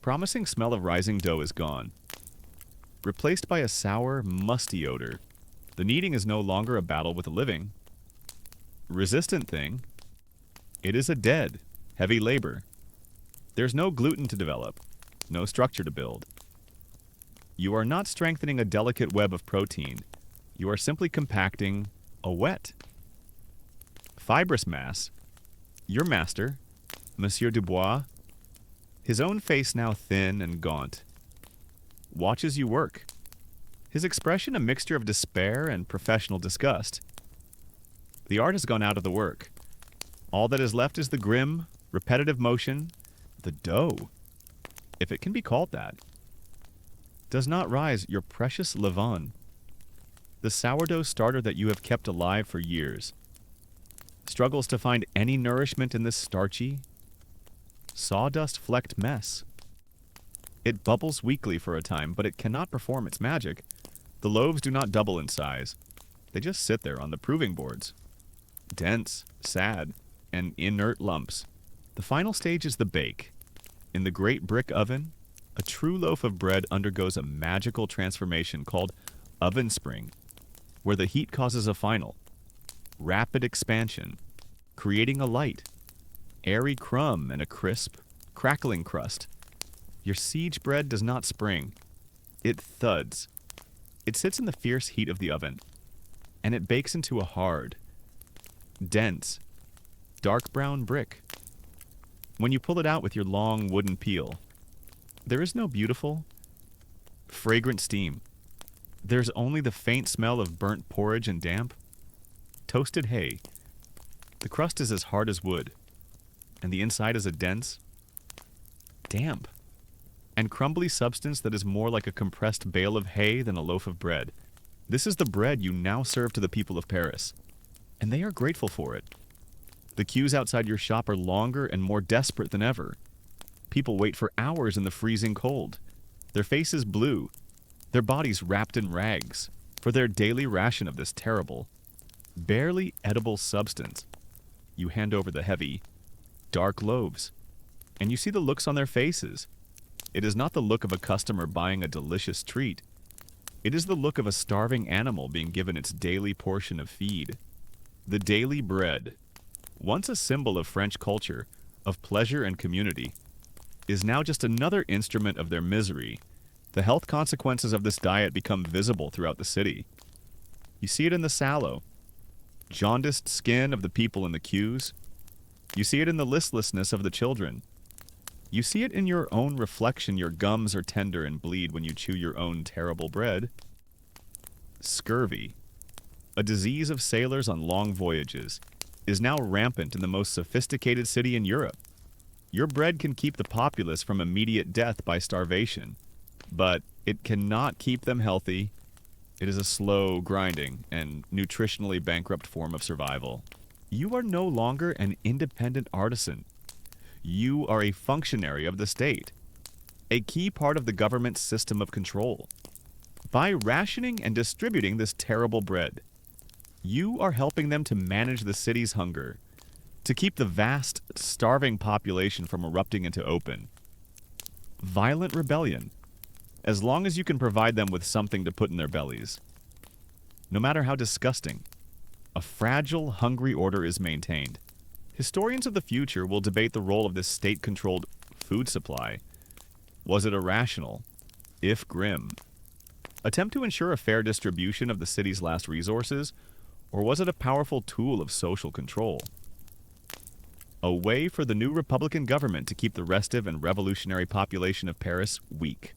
promising smell of rising dough is gone, replaced by a sour, musty odor. The kneading is no longer a battle with the living, resistant thing. It is a dead, heavy labor. There's no gluten to develop, no structure to build. You are not strengthening a delicate web of protein. You are simply compacting a wet, fibrous mass. Your master, Monsieur Dubois, his own face now thin and gaunt, watches you work. His expression a mixture of despair and professional disgust. The art has gone out of the work. All that is left is the grim, repetitive motion. The dough, if it can be called that, does not rise, your precious levain. The sourdough starter that you have kept alive for years struggles to find any nourishment in this starchy, sawdust-flecked mess. It bubbles weakly for a time, but it cannot perform its magic. The loaves do not double in size. They just sit there on the proving boards, dense, sad, and inert lumps. The final stage is the bake. In the great brick oven, a true loaf of bread undergoes a magical transformation called oven spring, where the heat causes a final, rapid expansion, creating a light, airy crumb and a crisp, crackling crust. Your siege bread does not spring. It thuds. It sits in the fierce heat of the oven, and it bakes into a hard, dense, dark brown brick. When you pull it out with your long wooden peel, there is no beautiful, fragrant steam. There's only the faint smell of burnt porridge and damp, toasted hay. The crust is as hard as wood, and the inside is a dense, damp, and crumbly substance that is more like a compressed bale of hay than a loaf of bread. This is the bread you now serve to the people of Paris, and they are grateful for it. The queues outside your shop are longer and more desperate than ever. People wait for hours in the freezing cold, their faces blue, their bodies wrapped in rags, for their daily ration of this terrible, barely edible substance. You hand over the heavy, dark loaves, and you see the looks on their faces. It is not the look of a customer buying a delicious treat. It is the look of a starving animal being given its daily portion of feed. The daily bread, once a symbol of French culture, of pleasure and community, is now just another instrument of their misery. The health consequences of this diet become visible throughout the city. You see it in the sallow, jaundiced skin of the people in the queues. You see it in the listlessness of the children. You see it in your own reflection. Your gums are tender and bleed when you chew your own terrible bread. Scurvy, a disease of sailors on long voyages, is now rampant in the most sophisticated city in Europe. Your bread can keep the populace from immediate death by starvation, but it cannot keep them healthy. It is a slow, grinding, and nutritionally bankrupt form of survival. You are no longer an independent artisan. You are a functionary of the state, a key part of the government's system of control. By rationing and distributing this terrible bread, you are helping them to manage the city's hunger, to keep the vast, starving population from erupting into open, violent rebellion, as long as you can provide them with something to put in their bellies. No matter how disgusting, a fragile, hungry order is maintained. Historians of the future will debate the role of this state-controlled food supply. Was it a rational, if grim, attempt to ensure a fair distribution of the city's last resources, or was it a powerful tool of social control? A way for the new Republican government to keep the restive and revolutionary population of Paris weak,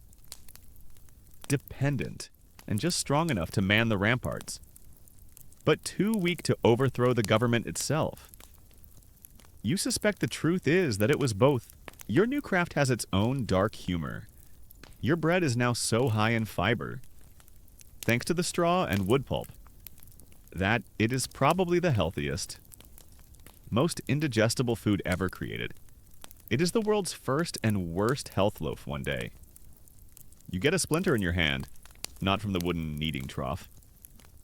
dependent, and just strong enough to man the ramparts, but too weak to overthrow the government itself. You suspect the truth is that it was both. Your new craft has its own dark humor. Your bread is now so high in fiber. thanks to the straw and wood pulp, that it is probably the healthiest, most indigestible food ever created. It is the world's first and worst health loaf one day. You get a splinter in your hand, not from the wooden kneading trough,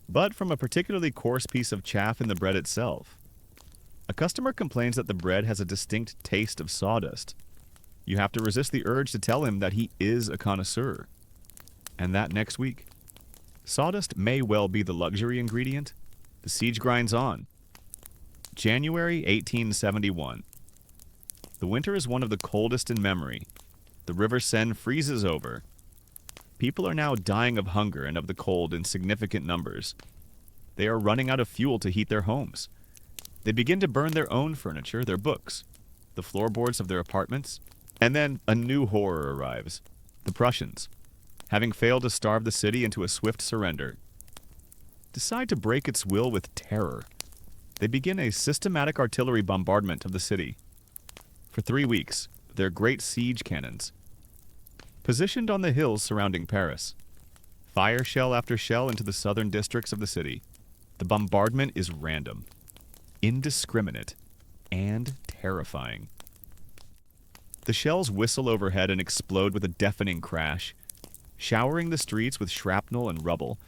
but from a particularly coarse piece of chaff in the bread itself. A customer complains that the bread has a distinct taste of sawdust. You have to resist the urge to tell him that he is a connoisseur. And that next week. Sawdust may well be the luxury ingredient. The siege grinds on. January 1871. The winter is one of the coldest in memory. The River Seine freezes over. People are now dying of hunger and of the cold in significant numbers. They are running out of fuel to heat their homes. They begin to burn their own furniture, their books, the floorboards of their apartments, and then a new horror arrives. The Prussians, having failed to starve the city into a swift surrender, decide to break its will with terror. They begin a systematic artillery bombardment of the city. For 3 weeks, their great siege cannons, positioned on the hills surrounding Paris, fire shell after shell into the southern districts of the city. The bombardment is random, indiscriminate, and terrifying. The shells whistle overhead and explode with a deafening crash, showering the streets with shrapnel and rubble,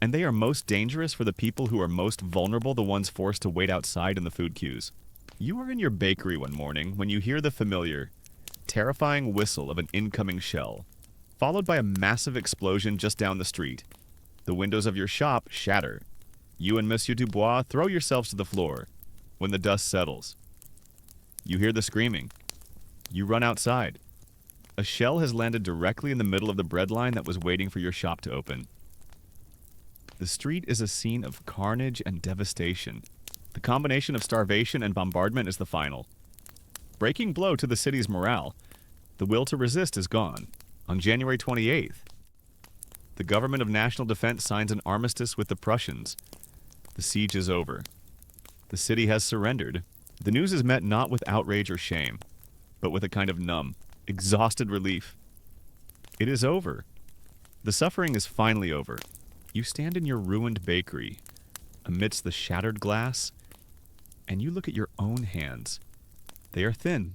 and they are most dangerous for the people who are most vulnerable, the ones forced to wait outside in the food queues. You are in your bakery one morning when you hear the familiar, terrifying whistle of an incoming shell, followed by a massive explosion just down the street. The windows of your shop shatter. You and Monsieur Dubois throw yourselves to the floor. When the dust settles, you hear the screaming. You run outside. A shell has landed directly in the middle of the bread line that was waiting for your shop to open. The street is a scene of carnage and devastation. The combination of starvation and bombardment is the final breaking blow to the city's morale. The will to resist is gone. On January 28th, the government of national defense signs an armistice with the Prussians. The siege is over. The city has surrendered. The news is met not with outrage or shame, but with a kind of numb, exhausted relief. It is over. The suffering is finally over. You stand in your ruined bakery, amidst the shattered glass, and you look at your own hands. They are thin,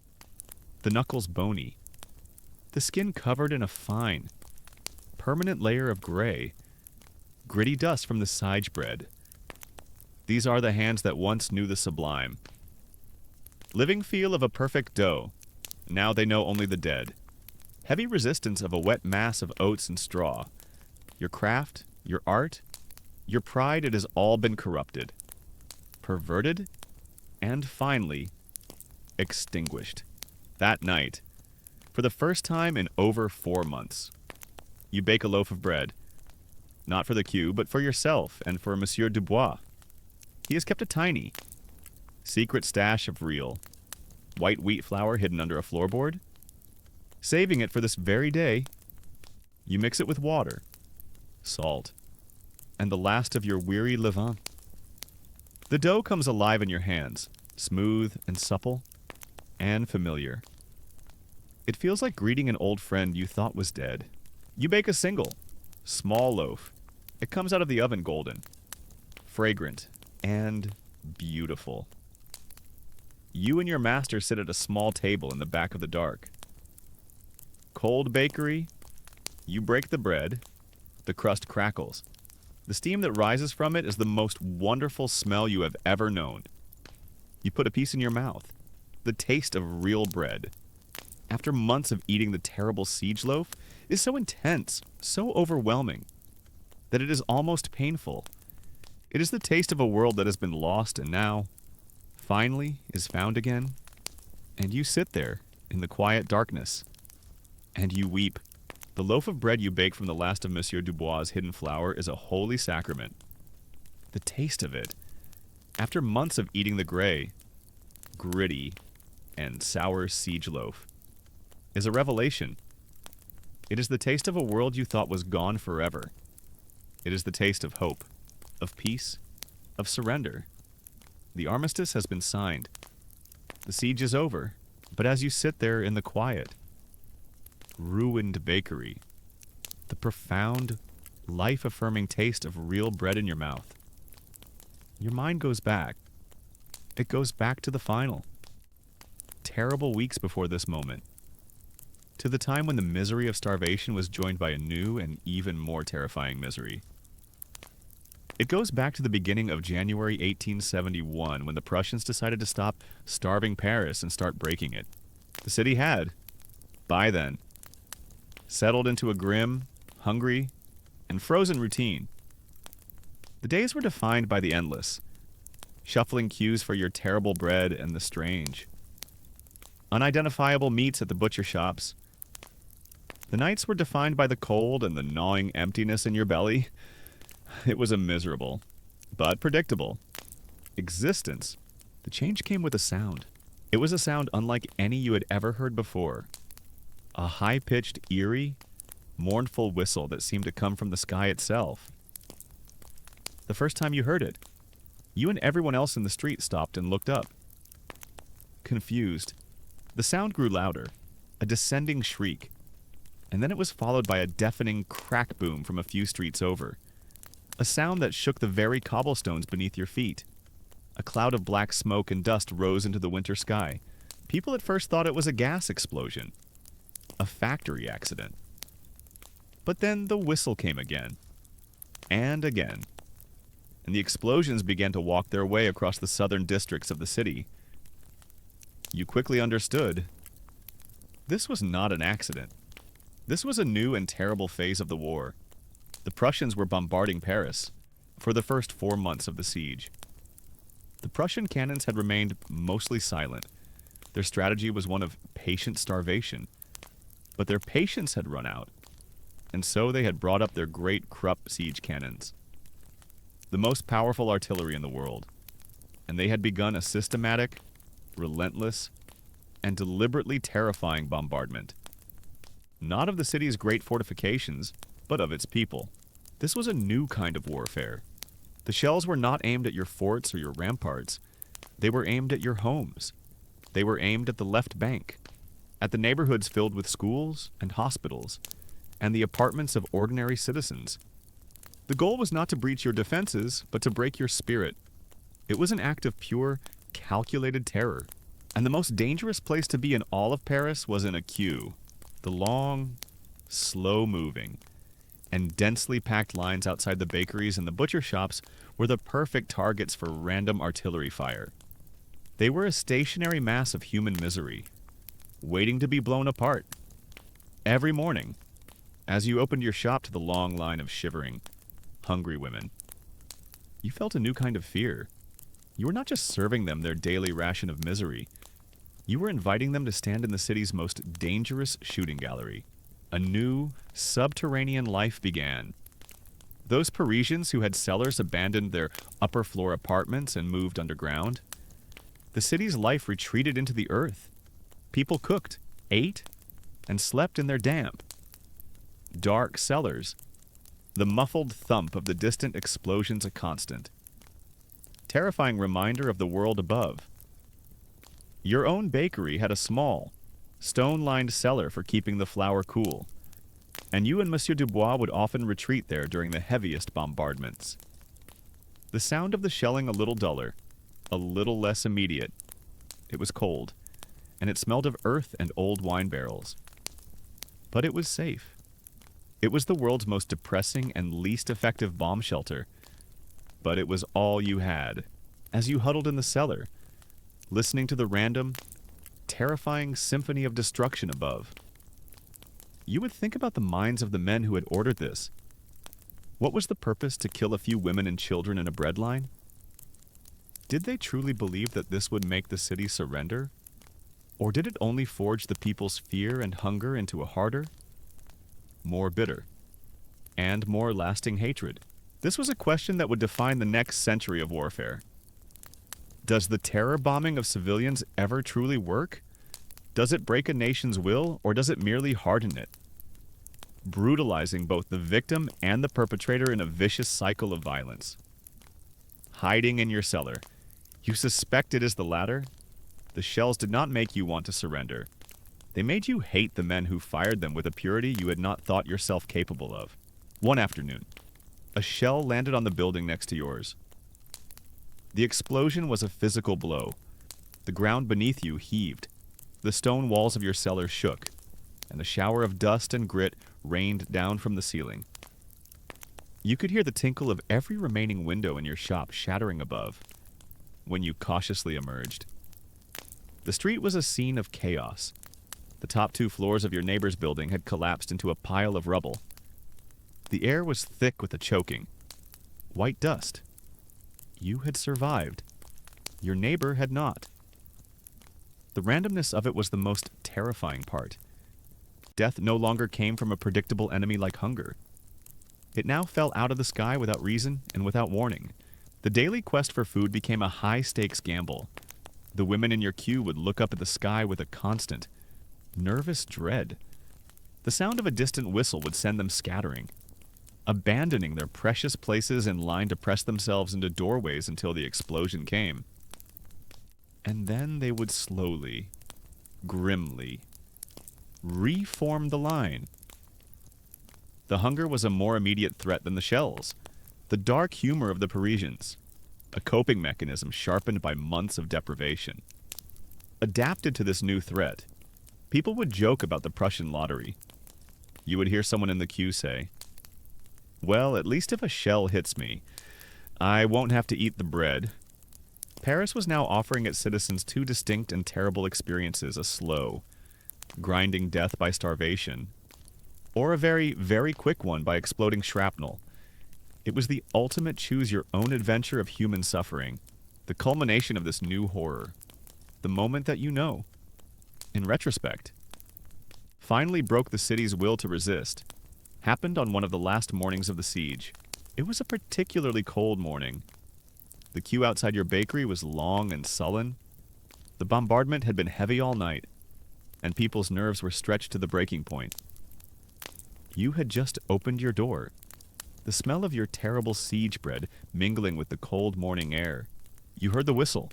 the knuckles bony, the skin covered in a fine, permanent layer of gray, gritty dust from the sage bread. These are the hands that once knew the sublime. Living feel of a perfect dough. Now they know only the dead. Heavy resistance of a wet mass of oats and straw. Your craft, your art, your pride, it has all been corrupted, perverted, and finally extinguished. That night, for the first time in over 4 months, you bake a loaf of bread, not for the queue, but for yourself and for Monsieur Dubois. He has kept a tiny, secret stash of real, white wheat flour hidden under a floorboard. Saving it for this very day, you mix it with water, salt, and the last of your weary levain. The dough comes alive in your hands, smooth and supple and familiar. It feels like greeting an old friend you thought was dead. You bake a single, small loaf. It comes out of the oven golden, fragrant, and beautiful. You and your master sit at a small table in the back of the dark. Cold bakery, you break the bread, the crust crackles. The steam that rises from it is the most wonderful smell you have ever known. You put a piece in your mouth, the taste of real bread. After months of eating the terrible siege loaf, is so intense, so overwhelming, that it is almost painful. It is the taste of a world that has been lost and now, finally, is found again. And you sit there in the quiet darkness, and you weep. The loaf of bread you bake from the last of Monsieur Dubois' hidden flour is a holy sacrament. The taste of it, after months of eating the gray, gritty, and sour siege loaf, is a revelation. It is the taste of a world you thought was gone forever. It is the taste of hope, of peace, of surrender. The armistice has been signed. The siege is over, but as you sit there in the quiet, ruined bakery, the profound, life-affirming taste of real bread in your mouth. Your mind goes back. It goes back to the final, terrible weeks before this moment, to the time when the misery of starvation was joined by a new and even more terrifying misery. It goes back to the beginning of January 1871 when the Prussians decided to stop starving Paris and start breaking it. The city had, by then, settled into a grim, hungry, and frozen routine. The days were defined by the endless, shuffling queues for your terrible bread and the strange, unidentifiable meats at the butcher shops. The nights were defined by the cold and the gnawing emptiness in your belly. It was a miserable, but predictable existence. The change came with a sound. It was a sound unlike any you had ever heard before. A high-pitched, eerie, mournful whistle that seemed to come from the sky itself. The first time you heard it, you and everyone else in the street stopped and looked up. Confused, the sound grew louder, a descending shriek, and then it was followed by a deafening crack boom from a few streets over. A sound that shook the very cobblestones beneath your feet. A cloud of black smoke and dust rose into the winter sky. People at first thought it was a gas explosion, a factory accident. But then the whistle came again, and again, and the explosions began to walk their way across the southern districts of the city. You quickly understood. This was not an accident. This was a new and terrible phase of the war. The Prussians were bombarding Paris for the first 4 months of the siege. The Prussian cannons had remained mostly silent. Their strategy was one of patient starvation. But their patience had run out, and so they had brought up their great Krupp siege cannons, the most powerful artillery in the world, and they had begun a systematic, relentless, and deliberately terrifying bombardment. Not of the city's great fortifications, but of its people. This was a new kind of warfare. The shells were not aimed at your forts or your ramparts. They were aimed at your homes. They were aimed at the left bank, at the neighborhoods filled with schools and hospitals, and the apartments of ordinary citizens. The goal was not to breach your defenses, but to break your spirit. It was an act of pure, calculated terror. And the most dangerous place to be in all of Paris was in a queue. The long, slow-moving, and densely packed lines outside the bakeries and the butcher shops were the perfect targets for random artillery fire. They were a stationary mass of human misery, waiting to be blown apart. Every morning, as you opened your shop to the long line of shivering, hungry women, you felt a new kind of fear. You were not just serving them their daily ration of misery. You were inviting them to stand in the city's most dangerous shooting gallery. A new, subterranean life began. Those Parisians who had cellars abandoned their upper-floor apartments and moved underground. The city's life retreated into the earth. People cooked, ate, and slept in their damp, dark cellars. The muffled thump of the distant explosions a constant. Terrifying reminder of the world above. Your own bakery had a small, stone-lined cellar for keeping the flour cool, and you and Monsieur Dubois would often retreat there during the heaviest bombardments. The sound of the shelling a little duller, a little less immediate. It was cold, and it smelled of earth and old wine barrels. But it was safe. It was the world's most depressing and least effective bomb shelter, but it was all you had, as you huddled in the cellar, listening to the random, terrifying symphony of destruction above. You would think about the minds of the men who had ordered this. What was the purpose to kill a few women and children in a bread line? Did they truly believe that this would make the city surrender? Or did it only forge the people's fear and hunger into a harder, more bitter, and more lasting hatred? This was a question that would define the next century of warfare. Does the terror bombing of civilians ever truly work? Does it break a nation's will, or does it merely harden it, brutalizing both the victim and the perpetrator in a vicious cycle of violence? Hiding in your cellar, you suspect it is the latter? The shells did not make you want to surrender. They made you hate the men who fired them with a purity you had not thought yourself capable of. One afternoon, a shell landed on the building next to yours. The explosion was a physical blow. The ground beneath you heaved. The stone walls of your cellar shook, and a shower of dust and grit rained down from the ceiling. You could hear the tinkle of every remaining window in your shop shattering above when you cautiously emerged. The street was a scene of chaos. The top 2 floors of your neighbor's building had collapsed into a pile of rubble. The air was thick with the choking. White dust. You had survived. Your neighbor had not. The randomness of it was the most terrifying part. Death no longer came from a predictable enemy like hunger. It now fell out of the sky without reason and without warning. The daily quest for food became a high-stakes gamble. The women in your queue would look up at the sky with a constant, nervous dread. The sound of a distant whistle would send them scattering, abandoning their precious places in line to press themselves into doorways until the explosion came. And then they would slowly, grimly, reform the line. The hunger was a more immediate threat than the shells. The dark humor of the Parisians, a coping mechanism sharpened by months of deprivation. Adapted to this new threat, people would joke about the Prussian lottery. You would hear someone in the queue say, "Well, at least if a shell hits me, I won't have to eat the bread." Paris was now offering its citizens 2 distinct and terrible experiences: a slow, grinding death by starvation, or a very, very quick one by exploding shrapnel. It was the ultimate choose-your-own-adventure of human suffering, the culmination of this new horror, the moment that you know, in retrospect, finally broke the city's will to resist, happened on one of the last mornings of the siege. It was a particularly cold morning. The queue outside your bakery was long and sullen. The bombardment had been heavy all night, and people's nerves were stretched to the breaking point. You had just opened your door, the smell of your terrible siege bread mingling with the cold morning air. You heard the whistle.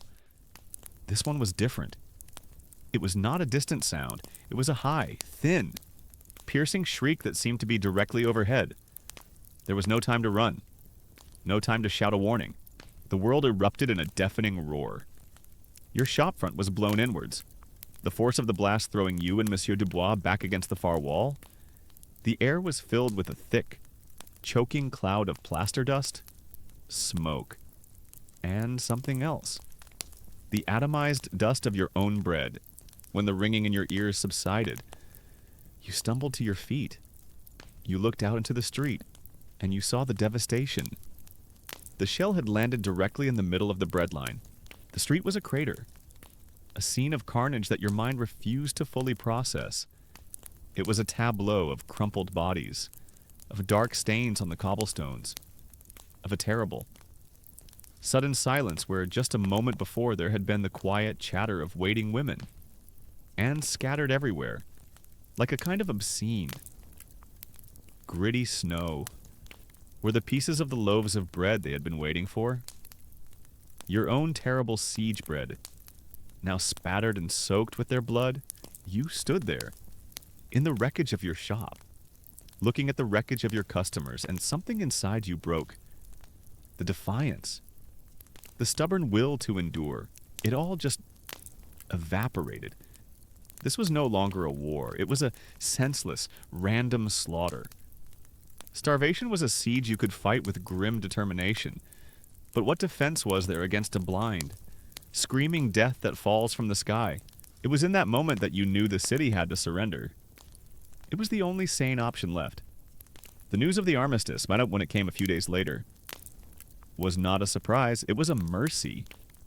This one was different. It was not a distant sound. It was a high, thin, piercing shriek that seemed to be directly overhead. There was no time to run, no time to shout a warning. The world erupted in a deafening roar. Your shopfront was blown inwards, the force of the blast throwing you and Monsieur Dubois back against the far wall. The air was filled with a thick, choking cloud of plaster dust, smoke, and something else. The atomized dust of your own bread. When the ringing in your ears subsided, you stumbled to your feet. You looked out into the street, and you saw the devastation. The shell had landed directly in the middle of the breadline. The street was a crater, a scene of carnage that your mind refused to fully process. It was a tableau of crumpled bodies, of dark stains on the cobblestones, of a terrible, sudden silence where just a moment before there had been the quiet chatter of waiting women, and scattered everywhere, like a kind of obscene, gritty snow, were the pieces of the loaves of bread they had been waiting for. Your own terrible siege bread, now spattered and soaked with their blood. You stood there, in the wreckage of your shop, looking at the wreckage of your customers, and something inside you broke. The defiance, the stubborn will to endure, it all just evaporated. This was no longer a war. It was a senseless, random slaughter. Starvation was a siege you could fight with grim determination. But what defense was there against a blind, screaming death that falls from the sky? It was in that moment that you knew the city had to surrender. It was the only sane option left. The news of the armistice, when it came a few days later, was not a surprise. It was a mercy.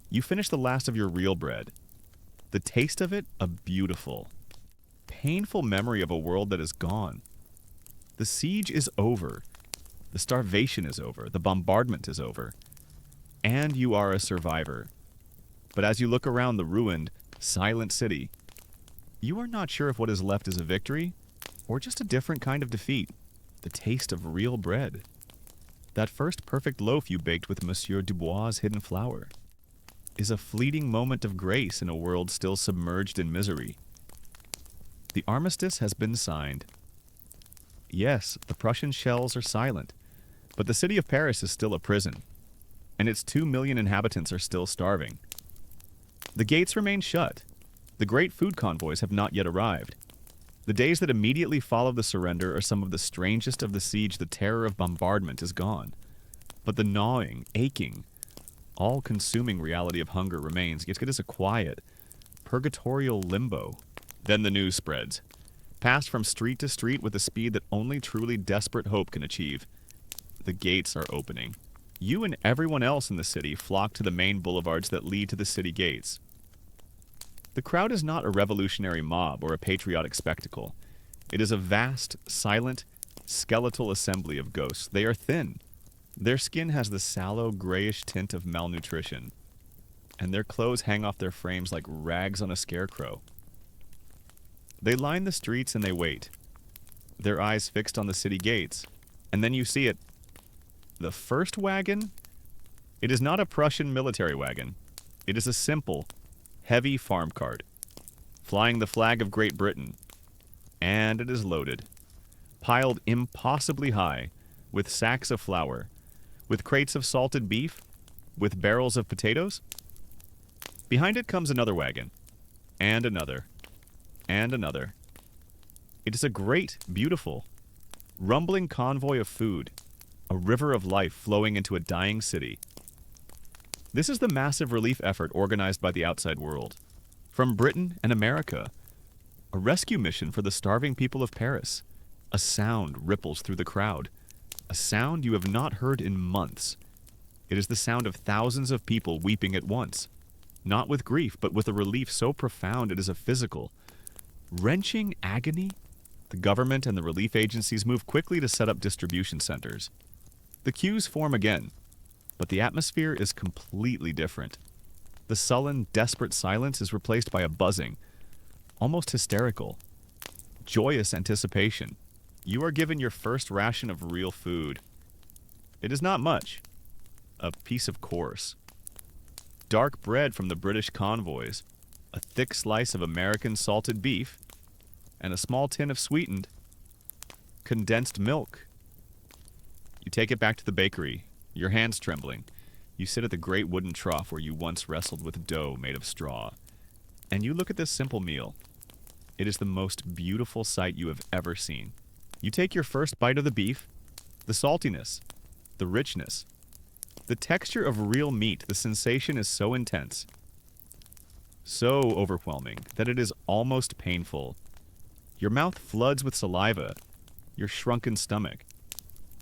You finished the last of your real bread. The taste of it, a beautiful, painful memory of a world that is gone. The siege is over. The starvation is over. The bombardment is over. And you are a survivor. But as you look around the ruined, silent city, you are not sure if what is left is a victory or just a different kind of defeat. The taste of real bread. That first perfect loaf you baked with Monsieur Dubois' hidden flour is a fleeting moment of grace in a world still submerged in misery. The armistice has been signed. Yes, the Prussian shells are silent, but the city of Paris is still a prison, and its 2 million inhabitants are still starving. The gates remain shut. The great food convoys have not yet arrived. The days that immediately follow the surrender are some of the strangest of the siege. The terror of bombardment is gone. But the gnawing, aching, all-consuming reality of hunger remains. Yet it is a quiet, purgatorial limbo. Then the news spreads, passed from street to street with a speed that only truly desperate hope can achieve. The gates are opening. You and everyone else in the city flock to the main boulevards that lead to the city gates. The crowd is not a revolutionary mob or a patriotic spectacle. It is a vast, silent, skeletal assembly of ghosts. They are thin. Their skin has the sallow, grayish tint of malnutrition, and their clothes hang off their frames like rags on a scarecrow. They line the streets and they wait, their eyes fixed on the city gates. And then you see it. The first wagon? It is not a Prussian military wagon. It is a simple, heavy farm cart, flying the flag of Great Britain. And it is loaded, piled impossibly high, with sacks of flour, with crates of salted beef, with barrels of potatoes. Behind it comes another wagon, and another, and another. It is a great, beautiful, rumbling convoy of food, a river of life flowing into a dying city. This is the massive relief effort organized by the outside world. From Britain and America, a rescue mission for the starving people of Paris. A sound ripples through the crowd, a sound you have not heard in months. It is the sound of thousands of people weeping at once, not with grief, but with a relief so profound it is a physical, wrenching agony. The government and the relief agencies move quickly to set up distribution centers. The queues form again, but the atmosphere is completely different. The sullen, desperate silence is replaced by a buzzing, almost hysterical, joyous anticipation. You are given your first ration of real food. It is not much. A piece of coarse, dark bread from the British convoys, a thick slice of American salted beef, and a small tin of sweetened, condensed milk. You take it back to the bakery, your hands trembling. You sit at the great wooden trough where you once wrestled with dough made of straw, and you look at this simple meal. It is the most beautiful sight you have ever seen. You take your first bite of the beef, the saltiness, the richness, the texture of real meat. The sensation is so intense, so overwhelming, that it is almost painful. Your mouth floods with saliva, your shrunken stomach,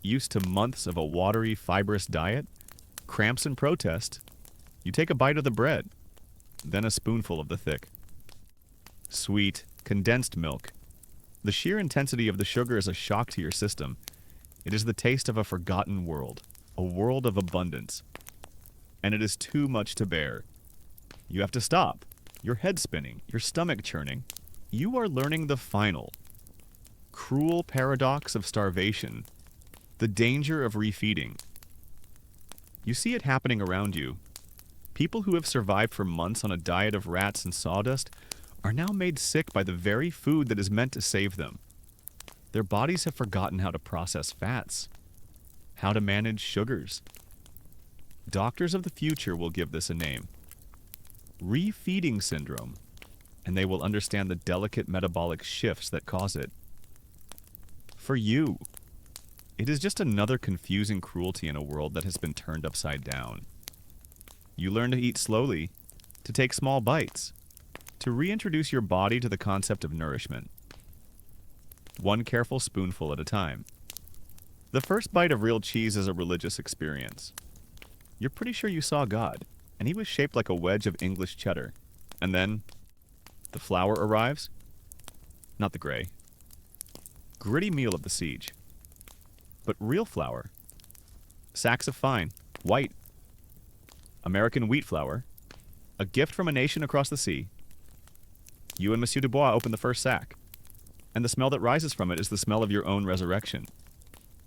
used to months of a watery, fibrous diet, cramps and protest. You take a bite of the bread, then a spoonful of the thick, sweet, condensed milk. The sheer intensity of the sugar is a shock to your system. It is the taste of a forgotten world, a world of abundance. And it is too much to bear. You have to stop, your head spinning, your stomach churning. You are learning the final, cruel paradox of starvation, the danger of refeeding. You see it happening around you. People who have survived for months on a diet of rats and sawdust are now made sick by the very food that is meant to save them. Their bodies have forgotten how to process fats, how to manage sugars. Doctors of the future will give this a name: refeeding syndrome, and they will understand the delicate metabolic shifts that cause it. For you, it is just another confusing cruelty in a world that has been turned upside down. You learn to eat slowly, to take small bites, to reintroduce your body to the concept of nourishment. One careful spoonful at a time. The first bite of real cheese is a religious experience. You're pretty sure you saw God, and he was shaped like a wedge of English cheddar. And then, the flour arrives. Not the gray, gritty meal of the siege, but real flour. Sacks of fine, white, American wheat flour, a gift from a nation across the sea. You and Monsieur Dubois open the first sack, and the smell that rises from it is the smell of your own resurrection.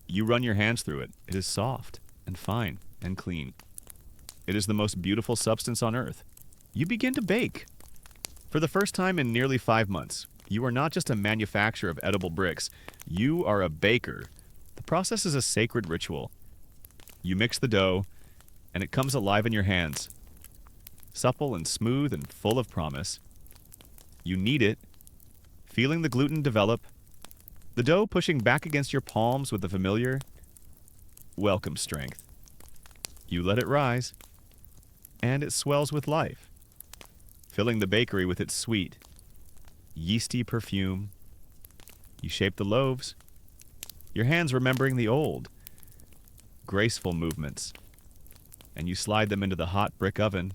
You run your hands through it. It is soft and fine and clean. It is the most beautiful substance on earth. You begin to bake. For the first time in nearly 5 months, You are not just a manufacturer of edible bricks, you are a baker. The process is a sacred ritual. You mix the dough, and it comes alive in your hands, supple and smooth and full of promise. You knead it, feeling the gluten develop, the dough pushing back against your palms with the familiar, welcome strength. You let it rise, and it swells with life, filling the bakery with its sweet, yeasty perfume. You shape the loaves, your hands remembering the old, graceful movements, and you slide them into the hot brick oven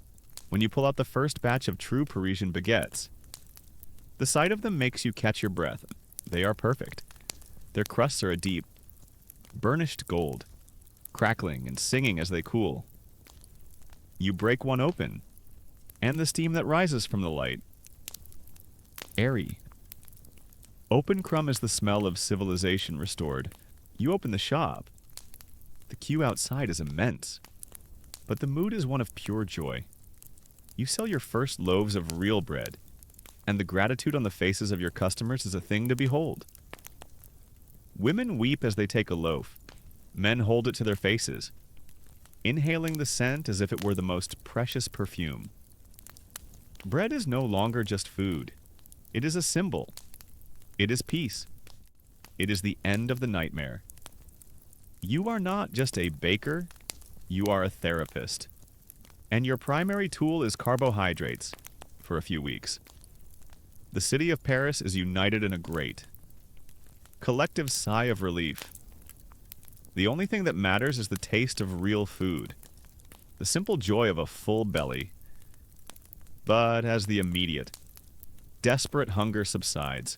when you pull out the first batch of true Parisian baguettes. The sight of them makes you catch your breath. They are perfect. Their crusts are a deep, burnished gold, crackling and singing as they cool. You break one open, and the steam that rises from the light. Airy. Open crumb is the smell of civilization restored. You open the shop. The queue outside is immense, but the mood is one of pure joy. You sell your first loaves of real bread, and the gratitude on the faces of your customers is a thing to behold. Women weep as they take a loaf. Men hold it to their faces, inhaling the scent as if it were the most precious perfume. Bread is no longer just food. It is a symbol. It is peace. It is the end of the nightmare. You are not just a baker, you are a therapist. And your primary tool is carbohydrates for a few weeks. The city of Paris is united in a great, collective sigh of relief. The only thing that matters is the taste of real food, the simple joy of a full belly. But as the immediate, desperate hunger subsides,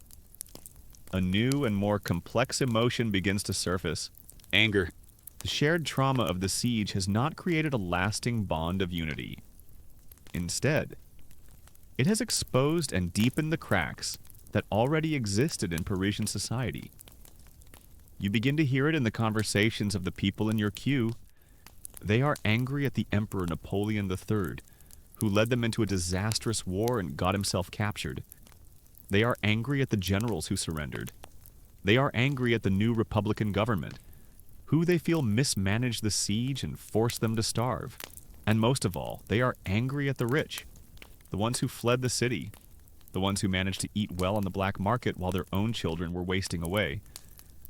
a new and more complex emotion begins to surface: anger. The shared trauma of the siege has not created a lasting bond of unity. Instead, it has exposed and deepened the cracks that already existed in Parisian society. You begin to hear it in the conversations of the people in your queue. They are angry at the Emperor Napoleon III, who led them into a disastrous war and got himself captured. They are angry at the generals who surrendered. They are angry at the new Republican government, who they feel mismanaged the siege and forced them to starve. And most of all, they are angry at the rich, the ones who fled the city, the ones who managed to eat well on the black market while their own children were wasting away.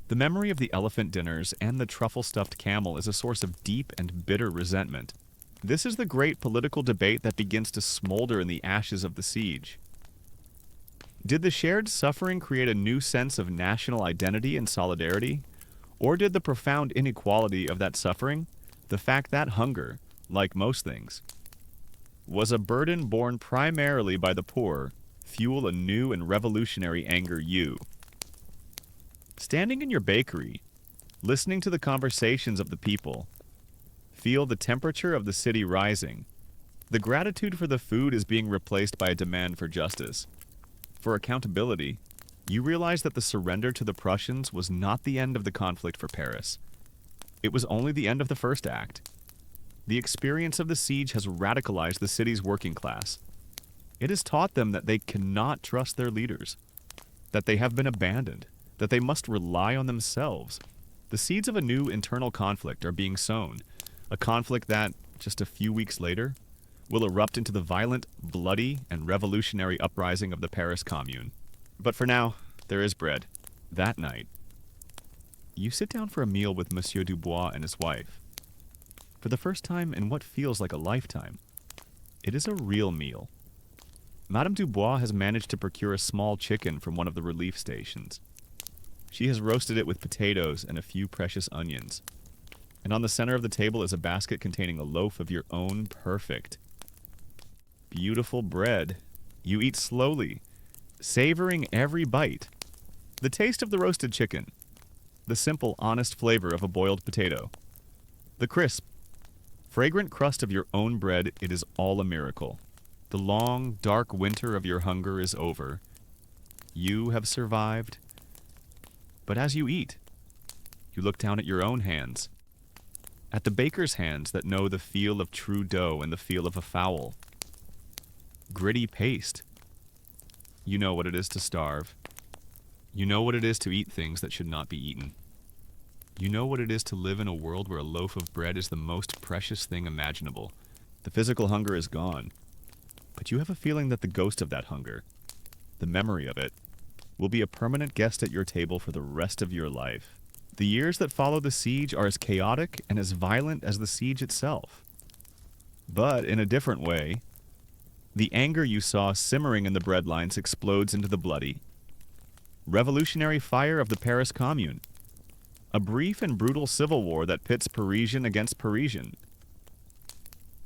The memory of the elephant dinners and the truffle-stuffed camel is a source of deep and bitter resentment. This is the great political debate that begins to smolder in the ashes of the siege. Did the shared suffering create a new sense of national identity and solidarity? Or did the profound inequality of that suffering, the fact that hunger, like most things, was a burden borne primarily by the poor, fuel a new and revolutionary anger you? Standing in your bakery, listening to the conversations of the people, feel the temperature of the city rising. The gratitude for the food is being replaced by a demand for justice, for accountability. You realize that the surrender to the Prussians was not the end of the conflict for Paris. It was only the end of the first act. The experience of the siege has radicalized the city's working class. It has taught them that they cannot trust their leaders, that they have been abandoned, that they must rely on themselves. The seeds of a new internal conflict are being sown, a conflict that, just a few weeks later, will erupt into the violent, bloody, and revolutionary uprising of the Paris Commune. But for now, there is bread. That night, you sit down for a meal with Monsieur Dubois and his wife. For the first time in what feels like a lifetime, it is a real meal. Madame Dubois has managed to procure a small chicken from one of the relief stations. She has roasted it with potatoes and a few precious onions. And on the center of the table is a basket containing a loaf of your own perfect, beautiful bread. You eat slowly, savoring every bite. The taste of the roasted chicken, the simple, honest flavor of a boiled potato, the crisp, fragrant crust of your own bread. It is all a miracle. The long, dark winter of your hunger is over. You have survived. But as you eat, you look down at your own hands, at the baker's hands that know the feel of true dough and the feel of a fowl. Gritty paste, You know what it is to starve. You know what it is to eat things that should not be eaten. You know what it is to live in a world where a loaf of bread is the most precious thing imaginable. The physical hunger is gone, but you have a feeling that the ghost of that hunger, the memory of it, will be a permanent guest at your table for the rest of your life. The years that follow the siege are as chaotic and as violent as the siege itself. But in a different way, the anger you saw simmering in the breadlines explodes into the bloody, revolutionary fire of the Paris Commune, a brief and brutal civil war that pits Parisian against Parisian.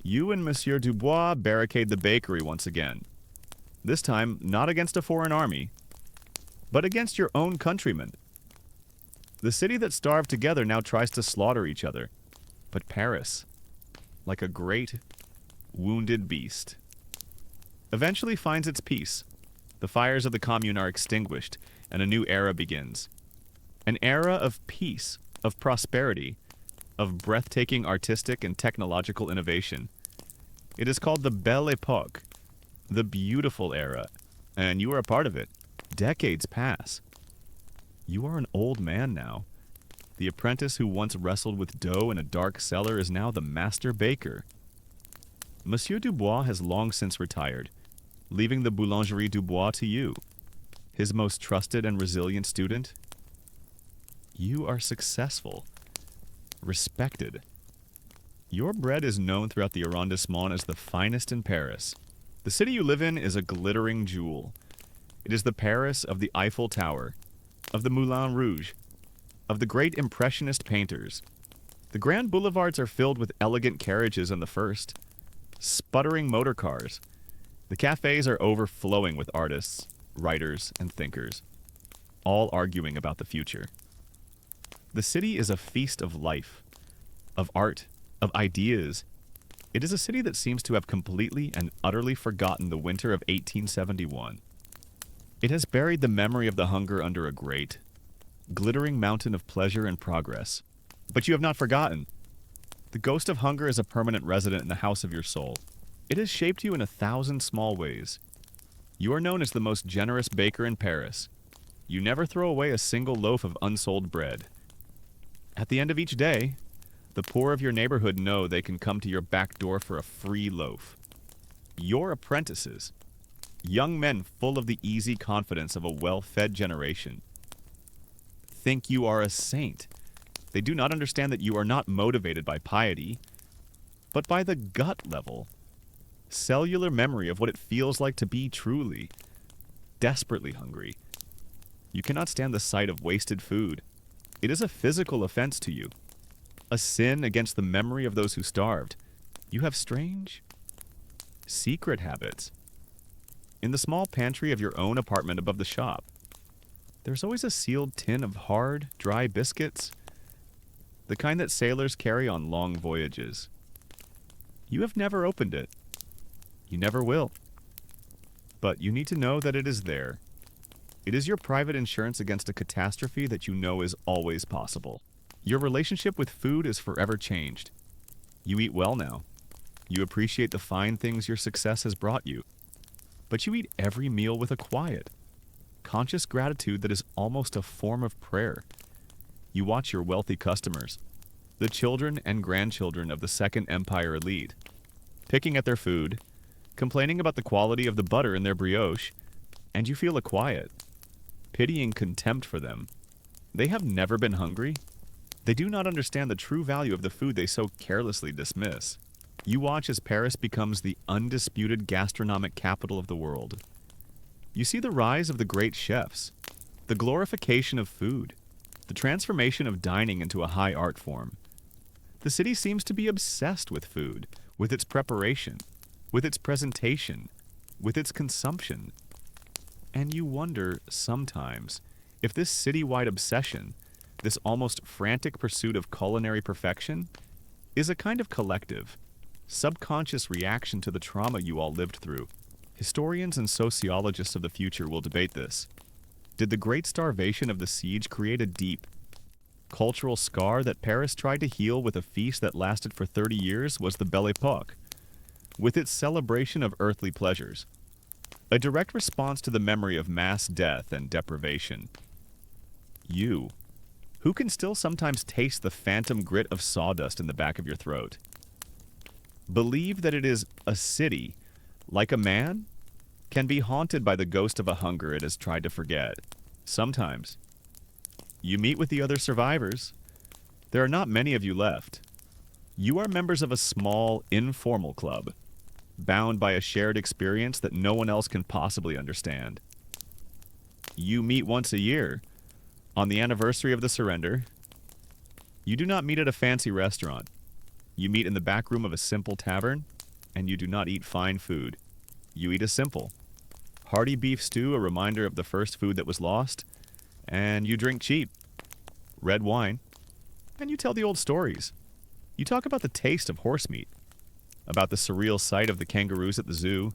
You and Monsieur Dubois barricade the bakery once again, this time not against a foreign army, but against your own countrymen. The city that starved together now tries to slaughter each other, but Paris, like a great, wounded beast, eventually finds its peace. The fires of the Commune are extinguished, and a new era begins. An era of peace, of prosperity, of breathtaking artistic and technological innovation. It is called the Belle Époque, the beautiful era, and you are a part of it. Decades pass. You are an old man now. The apprentice who once wrestled with dough in a dark cellar is now the master baker. Monsieur Dubois has long since retired, leaving the Boulangerie Dubois to you, his most trusted and resilient student. You are successful, respected. Your bread is known throughout the arrondissement as the finest in Paris. The city you live in is a glittering jewel. It is the Paris of the Eiffel Tower, of the Moulin Rouge, of the great Impressionist painters. The grand boulevards are filled with elegant carriages in the first, sputtering motor cars. The cafes are overflowing with artists, writers, and thinkers, all arguing about the future. The city is a feast of life, of art, of ideas. It is a city that seems to have completely and utterly forgotten the winter of 1871. It has buried the memory of the hunger under a great, glittering mountain of pleasure and progress. But you have not forgotten. The ghost of hunger is a permanent resident in the house of your soul. It has shaped you in 1,000 small ways. You are known as the most generous baker in Paris. You never throw away a single loaf of unsold bread. At the end of each day, the poor of your neighborhood know they can come to your back door for a free loaf. Your apprentices, young men full of the easy confidence of a well-fed generation, think you are a saint. They do not understand that you are not motivated by piety, but by the gut level, cellular memory of what it feels like to be truly, desperately hungry. You cannot stand the sight of wasted food. It is a physical offense to you, a sin against the memory of those who starved. You have strange, secret habits. In the small pantry of your own apartment above the shop, there's always a sealed tin of hard, dry biscuits, the kind that sailors carry on long voyages. You have never opened it. You never will. But you need to know that it is there. It is your private insurance against a catastrophe that you know is always possible. Your relationship with food is forever changed. You eat well now. You appreciate the fine things your success has brought you. But you eat every meal with a quiet, conscious gratitude that is almost a form of prayer. You watch your wealthy customers, the children and grandchildren of the Second Empire elite, picking at their food, complaining about the quality of the butter in their brioche, and you feel a quiet, pitying contempt for them. They have never been hungry. They do not understand the true value of the food they so carelessly dismiss. You watch as Paris becomes the undisputed gastronomic capital of the world. You see the rise of the great chefs, the glorification of food, the transformation of dining into a high art form. The city seems to be obsessed with food, with its preparation, with its presentation, with its consumption. And you wonder, sometimes, if this citywide obsession, this almost frantic pursuit of culinary perfection, is a kind of collective, subconscious reaction to the trauma you all lived through. Historians and sociologists of the future will debate this. Did the great starvation of the siege create a deep, cultural scar that Paris tried to heal with a feast that lasted for 30 years? Was the Belle Époque, with its celebration of earthly pleasures? A direct response to the memory of mass death and deprivation. You, who can still sometimes taste the phantom grit of sawdust in the back of your throat. Believe that it is a city, like a man, can be haunted by the ghost of a hunger it has tried to forget. Sometimes. You meet with the other survivors. There are not many of you left. You are members of a small, informal club, bound by a shared experience that no one else can possibly understand. You meet once a year, on the anniversary of the surrender. You do not meet at a fancy restaurant. You meet in the back room of a simple tavern, and you do not eat fine food. You eat a simple, hearty beef stew, a reminder of the first food that was lost, and you drink cheap, red wine, and you tell the old stories. You talk about the taste of horse meat, about the surreal sight of the kangaroos at the zoo,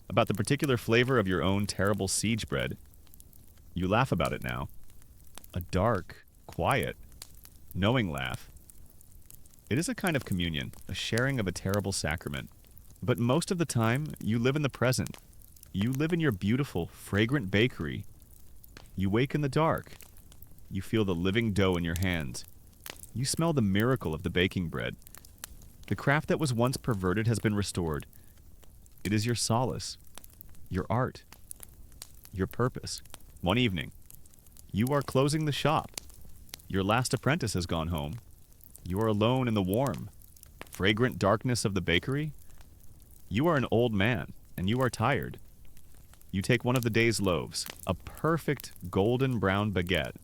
about the particular flavor of your own terrible siege bread. You laugh about it now. A dark, quiet, knowing laugh. It is a kind of communion, a sharing of a terrible sacrament. But most of the time, you live in the present. You live in your beautiful, fragrant bakery. You wake in the dark. You feel the living dough in your hands. You smell the miracle of the baking bread. The craft that was once perverted has been restored. It is your solace, your art, your purpose. One evening, you are closing the shop. Your last apprentice has gone home. You are alone in the warm, fragrant darkness of the bakery. You are an old man, and you are tired. You take one of the day's loaves, a perfect golden brown baguette,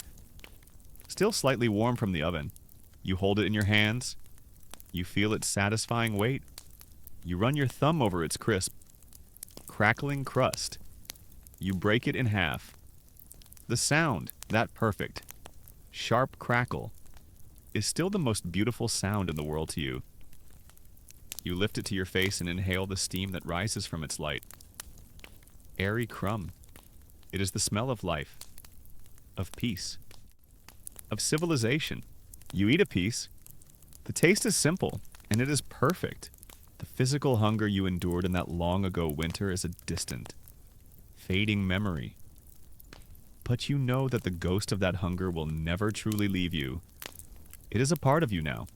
still slightly warm from the oven. You hold it in your hands. You feel its satisfying weight. You run your thumb over its crisp, crackling crust. You break it in half. The sound, that perfect, sharp crackle, is still the most beautiful sound in the world to you. You lift it to your face and inhale the steam that rises from its light. Airy crumb. It is the smell of life, of peace, of civilization. You eat a piece. The taste is simple, and it is perfect. The physical hunger you endured in that long-ago winter is a distant, fading memory. But you know that the ghost of that hunger will never truly leave you. It is a part of you now.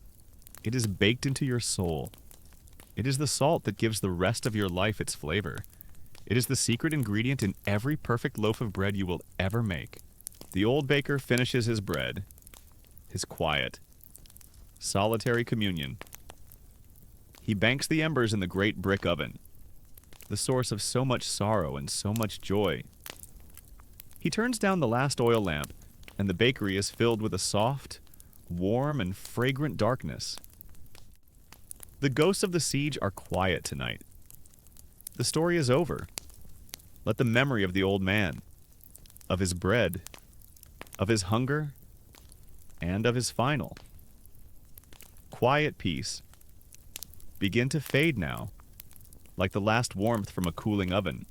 It is baked into your soul. It is the salt that gives the rest of your life its flavor. It is the secret ingredient in every perfect loaf of bread you will ever make. The old baker finishes his bread, his quiet, solitary communion. He banks the embers in the great brick oven, the source of so much sorrow and so much joy. He turns down the last oil lamp, and the bakery is filled with a soft, warm, and fragrant darkness. The ghosts of the siege are quiet tonight. The story is over. Let the memory of the old man, of his bread, of his hunger, and of his final quiet peace begin to fade now, like the last warmth from a cooling oven.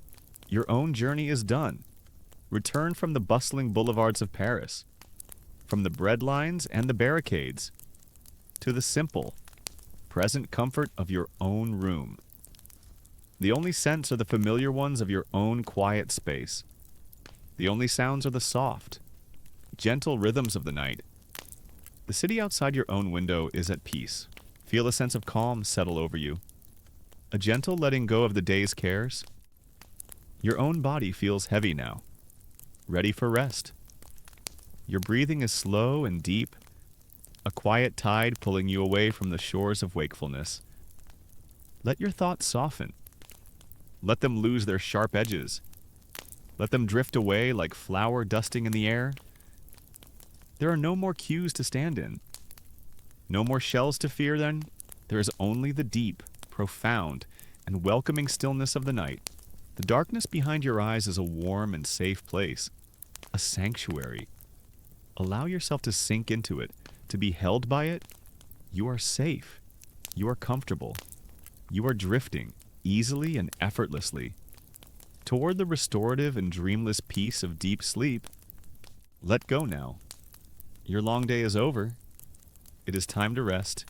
Your own journey is done. Return from the bustling boulevards of Paris, from the bread lines and the barricades, to the simple, present comfort of your own room. The only scents are the familiar ones of your own quiet space. The only sounds are the soft, gentle rhythms of the night. The city outside your own window is at peace. Feel a sense of calm settle over you. A gentle letting go of the day's cares. Your own body feels heavy now, ready for rest. Your breathing is slow and deep, a quiet tide pulling you away from the shores of wakefulness. Let your thoughts soften. Let them lose their sharp edges. Let them drift away like flour dusting in the air. There are no more cues to stand in. No more shells to fear then. There is only the deep, profound, and welcoming stillness of the night. The darkness behind your eyes is a warm and safe place, a sanctuary. Allow yourself to sink into it, to be held by it. You are safe. You are comfortable. You are drifting, easily and effortlessly, toward the restorative and dreamless peace of deep sleep. Let go now. Your long day is over. It is time to rest.